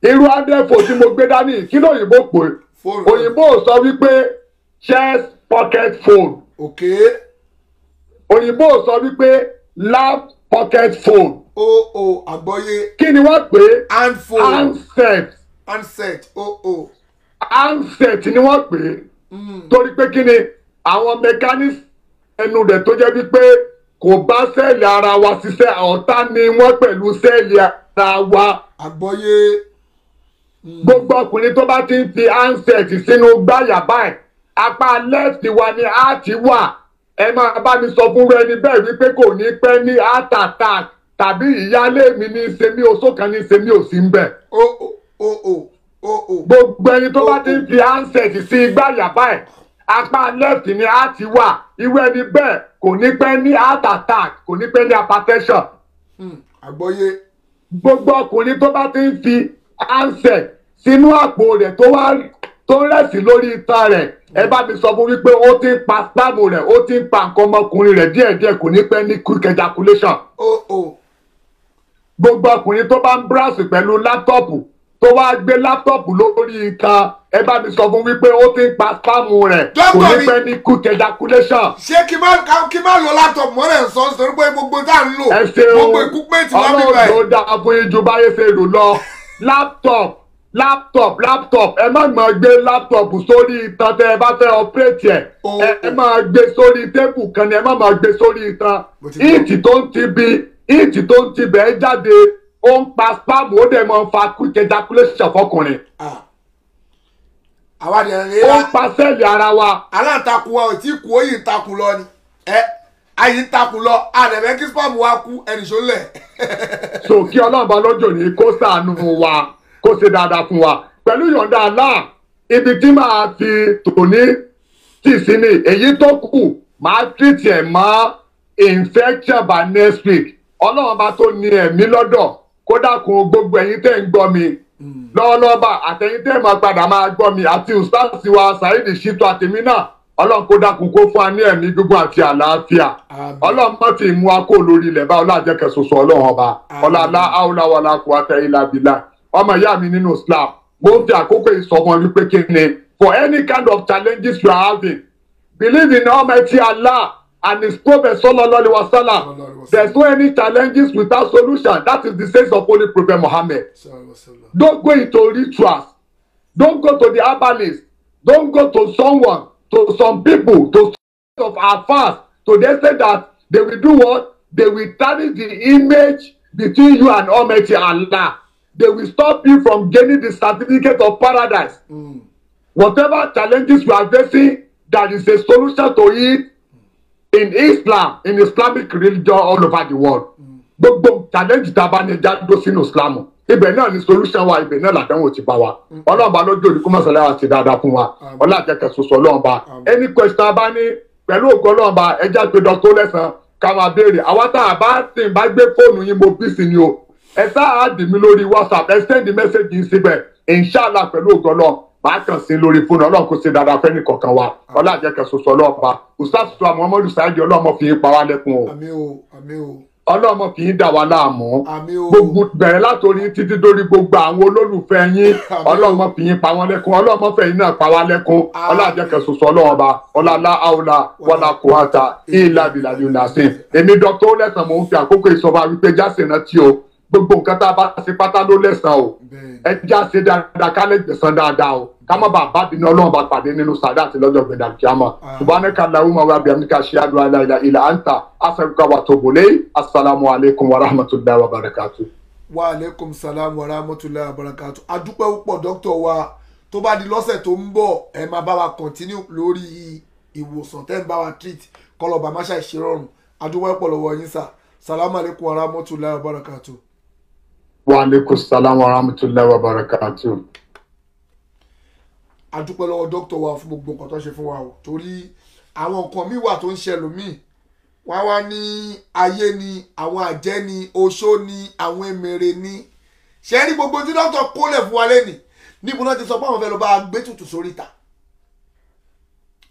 [SPEAKER 4] Irú adẹ́fò tí mo gbé dání kí lóyìnbó pè òyìnbó sọ wípé chest pocket phone. Òyìnbó sọ wípé lap pocket phone.
[SPEAKER 3] Àgbọ́yé.
[SPEAKER 4] Kí ni wọ́n pè é?
[SPEAKER 3] Handset.
[SPEAKER 4] Handset ni wọ́n pè é. Torí pé kí ni àwọn mechanics ẹnu rẹ̀ tó jẹ́ wípé kò bá sẹ́ẹ̀lì ara wa ṣiṣẹ́ ọ̀tá ni wọ́n pẹ̀lú sẹ́ẹ̀lì ara wa.
[SPEAKER 3] Àgbọ́yé.
[SPEAKER 4] Gbogbo ọkùnrin tó bá ti ń fi handset sínú gbáyà báyìí apá left wa ni a ti wà. Ẹ máa bá mi sọ fún ẹni bẹ́ẹ̀ wípé kò ní pẹ́ ní heart attack tàbí ìyálé mi ní ṣe mí oṣó kan ní ṣe mí ò sí ń bẹ̀. Gbogbo ẹni tó bá ti ń fi handset sí gbáyà báyìí apá left ni a ti wà. Irú ẹni bẹ́ẹ̀ kò ní pẹ́ ní heart attack kò ní pẹ́ ní hypertension.
[SPEAKER 3] Àgbọ́yé.
[SPEAKER 4] Gbogbo ọkùnrin tó bá ti ń fi handset sínú àpò rẹ̀ tó rẹ̀sì lórí itan rẹ̀ ẹ bá mi sọ fún wípé ó ti ń pa spáàmù rẹ̀ ó ti ń pa nǹkan ọmọkùnrin rẹ̀ díẹ̀díẹ̀ kò ní pẹ́ ní quick ejaculation. Gbogbo ọkùnrin tó bá ń browse pẹ̀lú láptọ̀pù tó wá gbé láptọ̀pù lórí nǹkan ẹ bá mi sọ fún wípé ó ti ń pa spáàmù rẹ̀ kò ní pẹ́ ní quick ejaculation.
[SPEAKER 3] Ṣé kí má lo láptọ̀pù mọ́lẹ̀ ń sọ nítorí pé gbogbo tá à ń lò gbogbo equipment wá bí báyìí.
[SPEAKER 4] Ọlọ́run ló dáa fún yín ju báyé ṣe rò lọ. Laptop laptop ẹ má máa gbé laptop sórí itan tẹ ẹ bá fẹ́ operate ẹ máa gbé sórí tébù kan ni ẹ má máa gbé sórí itan ìtì tó ń ti bẹ́ẹ̀ jáde ó ń pa spam ó dẹ̀ máa ń fa quick ejaculation fọkùnrin.
[SPEAKER 3] àwa dẹ̀ rẹ̀
[SPEAKER 4] ó ń pa sẹ́ẹ̀lì ara wa.
[SPEAKER 3] aláǹtakùn wa ò tí kú ó yìí ń takùn lọ ni ayé ń takùn lọ àdẹ̀bẹ̀ kí spam wa kú ẹnì sólẹ̀.
[SPEAKER 4] so kí ọlọ́run bá lọ́jọ́ ní kó ṣàánú wa kó ṣe dáadáa fún wa pẹ̀lú ìyọ̀ǹda Allah ibi tí màá fi tòní tì sí ni èyí tó kù màá treat ẹ̀ mọ́ infection by next week ọlọ́run bá tó ní ẹ̀mí lọ́dọ̀ kódà kún gbogbo ẹ̀yin tẹ́ ń gbọ́ mi lọ́wọ́lọ́wọ́ àtẹ̀yin tẹ́ máa padà máa gbọ́ mi àti ustaz wa Saheed Shittu àtẹ̀mí náà ọlọ́run kó dákun kó fún wa ní ẹ̀mí gbogbo àti àlàáfíà ọlọ́run má ti mú wa kó lórí ilẹ̀ bá ọlọ́àjẹkẹ̀ ṣoṣo ọlọ́run ọba ọlọ́lá aula wala quwwata illa billah ọmọ ìyá mi nínú Islam mo ń fi àkókò ìsọmọ wípé kí ni for any kind of challenges you are having believe in Almighty Allah and His Prophet sallallahu alaihi wasallam there's no any challenges without solution that is the sense of Holy Prophet Muhammad. Don't go into rituals, don't go to the herbalist, don't go to someone, to some people, to of our fast to the extent that they will do what? They will tarnish the image between you and Almighty Allah. They will stop you from gaining the certificate of paradise. Whatever challenges you are facing, there is a solution to it in Islam, in Islamic religion all over the world. Gbogbo challenge tá a bá ní ẹja dó sínú Islam. Ibẹ̀ náà ni solution wa, ibẹ̀ náà làdánwò ti bá wa. Ọlọ́run bá lójú òní kó má sọ̀rọ̀ àti dáadáa fún wa. Ọlọ́àjẹkẹ̀ ṣoṣo Ọlọ́run bá. Any question bá ní pẹ̀lú ògo Ọlọ́run bá ẹja pé Dr. Lẹ́san ká máa béèrè. Àwa tá a bá sì bá gbé fóònù yín mo bí sí ni o. Ẹ sáà dì mí lórí WhatsApp, ẹ send the message yìí síbẹ̀. Inshallah pẹ̀lú ògo Ọlọ́run máa kàn sí lórí fóònù Ọlọ́run kó ṣe dáadáa fẹ́ni kọ̀ọ̀kan wa. Ọlọ́àjẹkẹ̀ ṣoṣo Ọlọ́run bá. Ustaz Muhammadu Saheed Ọlọ́run fi yín pa wá lẹ́kùn o.
[SPEAKER 3] Àmín o, àmín o.
[SPEAKER 4] Ọlọ́mọ kì í dà wá láàmú
[SPEAKER 3] Àmín o.
[SPEAKER 4] gbogbo bẹ̀rẹ̀ látòrí títí dórí gbogbo àwọn olólùfẹ́ yín ọlọ́mọ fi yín pa wọ́n lẹ́kún ọlọ́mọ fẹ́ yín náà pa wá lẹ́kún ọlájẹkẹ̀ ṣoṣo ọlọ́wọ́n ba ọlọ́lá àwòlá wọlá kòhátà ìlà bìlàdì ọ̀nàṣẹ́ èmi Dr. Lẹ́san mò ń fi àkókò ìsọba wípé jáse náà tí o gbogbo nǹkan tá a bá ṣe pátá ló lẹ́san o ẹ jáse dáadáa ká lè gbẹ̀san dáadáa o ká má bàa bá bínú ọlọ́run bá pàdé nínú sàdá àti lọ́jọ́ gbẹ̀dà kíámà subhanaka allahumma wa bihamdika ashhadu an la ilaha illa anta astaghfiruka wa atubu ilayk assalamu alaikum wa rahmatullahi wa barakatuh.
[SPEAKER 3] Wa alaikum salam wa rahmatullahi wa barakatuh. Adúpẹ́ púpọ̀ dókítà wa tó bá di lọ́sẹ̀ tó ń bọ̀ ẹ máa bá wa continue lórí ìwòsàn tẹ́ ń bá wa treat kọlọ̀bà má ṣàìṣe rọrùn adúpẹ́ púpọ̀ lọ́wọ́ yín sà salamu alaikum wa rahmatullahi wa barakatuh.
[SPEAKER 4] Wa alaikum salam wa rahmatullahi wa barakatuh.
[SPEAKER 3] Adúpẹ́ lọ́wọ́ dókítà wa fún gbogbo nǹkan tó ṣe fún wa o torí àwọn nǹkan míì wà tó ń ṣe lómìn wọ́n wá ní ayé ni àwọn àjẹ́ ni oṣó ni àwọn èmèrè ni ṣe rí gbogbo tí dókítà kólẹ̀ fún wa lẹ́nìí níbo náà ti sọ pé àwọn fẹ́ lọ bá gbé tutù sórí ìta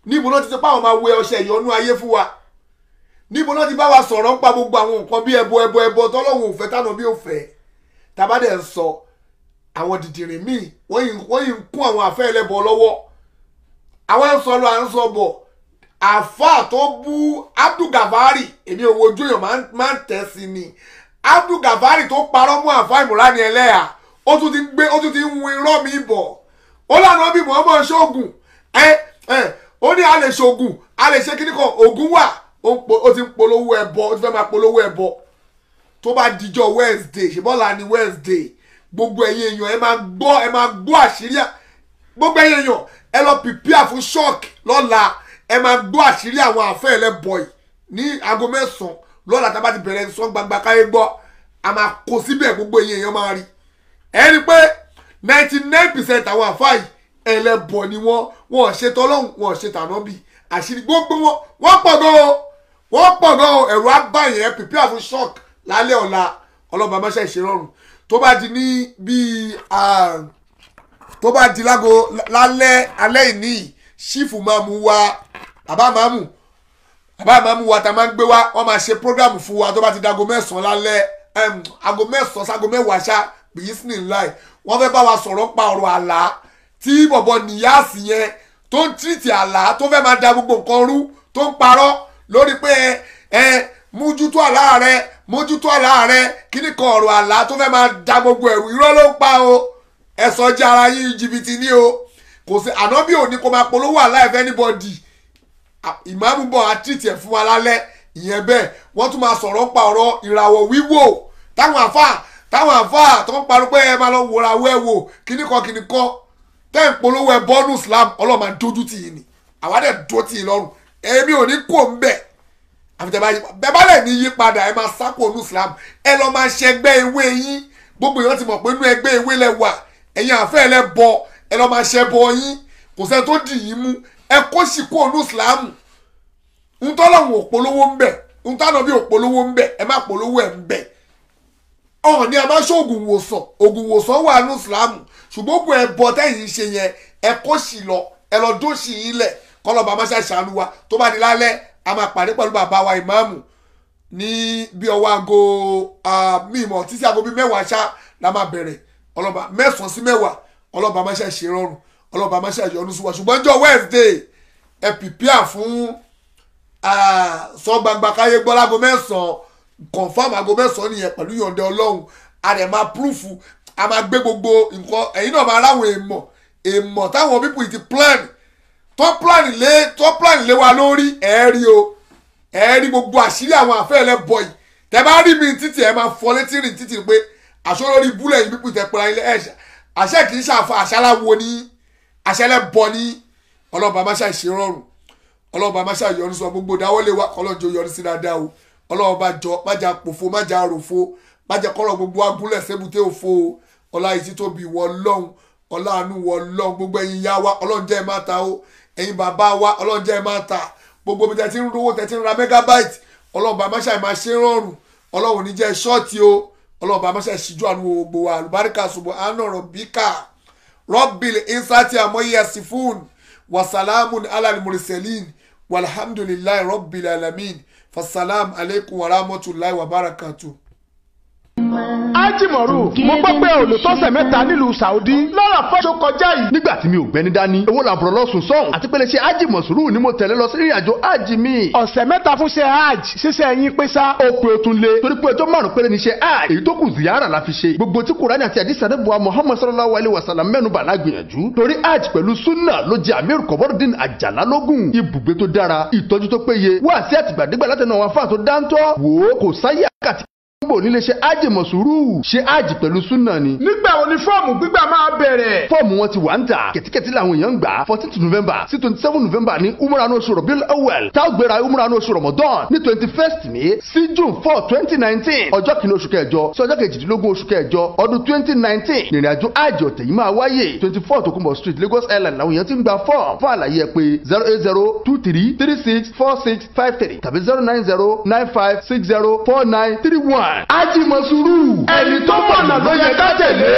[SPEAKER 3] níbo náà ti sọ pé àwọn máa wẹ ọṣẹ ìyọnú ayé fún wa níbo náà ti bá wa sọ̀rọ̀ ń pa gbogbo àwọn nǹkan bí ẹbọ tọ́lọ́hun ò fẹ́ tánà bí ò fẹ́ tàbádẹ́ ń sọ àwọn dìdìrín míì wọ́n yìí ń kún àwọn àfẹ́ ẹlẹ́bọ lọ́wọ́ àwọn ń sọ lọ à ń sọ bọ̀ àfà tó bú Abdul Gafari èmi ò wojú èèyàn máa ń tẹ̀ sí ni Abdul Gafari tó parọ́ mú àfà Ìmúránì Ẹlẹ́hà ó tún ti ń wú irọ́ mi bọ̀ ó lànà bí Muhammad ṣoògùn ó ní a lè ṣoògùn a lè ṣe kíní kan ògùn wà ó ti ń polówó ẹbọ ó ti fẹ́ máa polówó ẹbọ tó bá dijọ́ Wednesday ṣèbọ́là ni Wednesday gbogbo ẹ̀yin èèyàn ẹ máa gbọ́ àṣírí gbogbo ẹ̀yin èèyàn ẹ lọ prepare fún shock lọ́la ẹ máa gbọ́ àṣírí àwọn àfẹ́ ẹlẹ́bọ̀ì ní aago 9 lọ́la tá a bá ti bẹ̀rẹ̀ sọ gbangba káyé gbọ́ a máa kó síbẹ̀ gbogbo ẹ̀yin èèyàn máa rí ẹ rí pé 99% àwọn àfáà yìí ẹlẹ́bọ̀ ni wọ́n ṣe tọ́lọ́hùn wọ́n ṣe tànábì àṣírí gbogbo wọ́n pọ̀ gan o ẹ̀rù abáyẹn ẹ prepare fún shock lálẹ́ ọ̀la ọlọ́ba máṣá ìṣerọ́rùn tó bá di ní bíi tó bá di lálẹ́ alẹ́ ìní ṣífù máa mú wa bàbá máa mú wa tá a máa ń gbé wa wọ́n máa ṣe program fún wa tó bá ti dago 9 lálẹ́ aago 9 sago 10 ṣá bìísínì láì wọ́n fẹ́ bá wa sọ̀rọ̀ pa ọ̀rọ̀ àlá tí bọ̀bọ̀ níyàsí yẹn tó ń tìrìtì àlá tó fẹ́ máa da gbogbo nǹkan rú tó ń parọ́ lórí pé mójútó àlá rẹ kíní kan ọ̀rọ̀ àlá tó fẹ́ máa da gbogbo ẹ̀rù irọ́ ló ń pa o ẹ sọ jẹ́ ara yín jìbìtì ní o kò sí ànábì òní kó máa polówó àláìfẹ́ anybody ìmáàmù bọ̀ á tìtì ẹ̀ fún wa lálẹ́ ìyẹn bẹ́ẹ̀ wọ́n tún máa sọ̀rọ̀ pa ọ̀rọ̀ ìràwọ̀ wíwò táwọn àfáà tó ń parọ́ pé ẹ máa lọ wòra wẹ́wò kíníkan tẹ́ ń polówó ẹ bọ́ọ̀nù Islam Ọlọ́run máa dojú tì yín ni àwa dẹ̀ dó tì yín lọ́rùn èmi ò ní kó ń bẹ̀ bẹ́ẹ̀ bá lẹ̀ ní yí padà ẹ máa sápò ní Islam ẹ lọ máa ṣe ẹgbẹ́ ewé yín gbogbo èèyàn ti mọ̀ pé inú ẹgbẹ́ ewé lẹ wà ẹ̀yin àfẹ́ lẹ bọ ẹ lọ máa ṣẹ bọ yín kò sẹ́ni tó dì yín mú ẹ kó sì kó ní Islam ń tọ́lọ́hún òpolówó ń bẹ̀ ń tánà bí òpolówó ń bẹ̀ ẹ má polówó ẹ̀ ń bẹ̀ ọ̀hún ni a máa ṣe ògùn wòsàn wà ní Islam ṣùgbọ́n ògùn ẹ̀bọ tẹ́yìn ṣe yẹn ẹ kó sì lọ ẹ lọ dó sì yín lẹ̀ kọ́lọ́ba máa ṣàṣàánú wa tó bá di lálẹ́ a máa pàdé pẹ̀lú bàbá wa ìmáàmù ní bí ọwọ́ aago mímọ́ títí aago bíi 10 ṣá la máa bẹ̀rẹ̀ ọlọ́ba 9 sí 10 ọlọ́ba máa ṣàṣe rọrùn ọlọ́ba máa ṣàyọnu sí wa ṣùgbọ́n jọ Wednesday ẹ pìpíà fún sọ gbangba káyé gbọ́ láago 9 confam aago 9 nìyẹn pẹ̀lú yọ̀ǹda Ọlọ́run a dẹ̀ máa púrúfù a máa gbé gbogbo nǹkan ẹ̀yin náà máa ráwọn èèmọ̀ táwọn pípù ti plan tó plan lé wa lórí ẹ̀ẹ́rí o ẹ̀ẹ́rí gbogbo àṣírí àwọn àfẹ́ẹ̀lẹ́ bọ̀ yìí tẹ bá rí mi títì ẹ máa fọ létí rìn títì pé àṣọ lórí búlẹ̀ yìí pípù tẹ pẹ́ra ilé ẹ̀ṣẹ̀ àṣẹ kì í ṣàfọ àṣàláwo ní àṣẹlẹ̀ bọ̀ ní ọlọ́ba máṣá ìṣerọrùn ọlọ́ba máṣá ìyọrí sọ gbogbo dáwọ́lé wa ọlọ́jọ́ yọrí sí dáadáa o ọlọ́ba jọ májà pòfo májà ròfo májà kọ́rọ̀ gbogbo agúnlẹ̀ sébùté òfo ọlá ìtí tóbi wọ lọ́hùn ọlá àánú wọ lọ́hùn gbogbo ẹ̀yin yá wa ọlọ́njẹ́ ẹ̀ máa ta o ẹ̀yin bàbá wa ọlọ́njẹ́ ẹ̀ máa ta gbogbo bí tẹ̀tí ń rówó tẹ̀tí ń ra megabyte ọlọ́ba máṣá ìmáa ṣe rọrùn ọlọ́run ní jẹ́ ṣọ́ọ̀tì o ọlọ́ba máṣá ìṣíjú àánú gbogbo wa àlùbáríkà ṣùgbọ́n àánú ọ̀rọ̀ bíkà rọ́bìlì insati àmọ́yé ẹ̀sìfún wasalamun alal mursalin walhamdulillahi rabbil alamin fasalam alaikum wa rahmatullahi wa barakatuh.
[SPEAKER 2] Ájìmọ̀rú mo gbọ́ pé olùtọ́sẹ̀ mẹ́ta nílùú Saudi lọ́rọ̀ fọ́ṣọ kọjá yìí.
[SPEAKER 1] nígbà tí mi ò gbẹ́ni dání owó làbúrò lọ́sùn sọ́hùn àti pé lè ṣe ájìmọ̀sùrù ni mo tẹ̀lé lọ sí ìrìnàjò ájì mi.
[SPEAKER 2] ọ̀sẹ̀ mẹ́ta fún ṣe hajj ṣíṣe ẹ̀yin pé sá.
[SPEAKER 1] ó pe o tún lé torí pé ọjọ́ 5 péré ni ṣe hajj èyí tó kù ziyara la fi ṣe gbogbo tí Kùránì àti àdìsá nàbùwà Muhammad sallallahu alayhi wa sallam mẹ́nu bà lágbìyànjú torí hajj pẹ̀lú sunna ló jẹ́ Amir Kobordin Àjàlá lógún ibùgbé tó dára ìtọ́jú tó péye wá sí àtìgbàdégbà látẹnu àwọn afáà tó dáńtọ́ wò ó kò sáyé àkàtì bò nílé ṣe ájìmọ̀sùrù ṣe ájì pẹ̀lú súnà ni.
[SPEAKER 2] nígbà wo ni fọ́ọ̀mù gbígbà máa bẹ̀rẹ̀.
[SPEAKER 1] fọ́ọ̀mù wọn ti wà ń tà kẹ̀tíkẹ̀tí làwọn èèyàn ń gbà 14 November sí 27 November ní umrah oṣù Rabiul Awwal tá ó gbéra umrah oṣù Ramadan ní 21st May sí June 4 2019 ọjọ́ kìíní oṣù kẹjọ sí ọjọ́ kejìdínlógún oṣù kẹjọ ọdún 2019 ìrìnàjò ájì ọ̀tẹ̀ yìí máa wáyé 24 Tokunbo Street Lagos Island làwọn èèyàn ti ń gba fọ́ọ̀mù fún àlàyé ẹ pé 08023364653 tàbí 09095604931 ájìmọ̀sùrù ẹni tó mọ̀nà ló yẹ ká tẹ̀lé.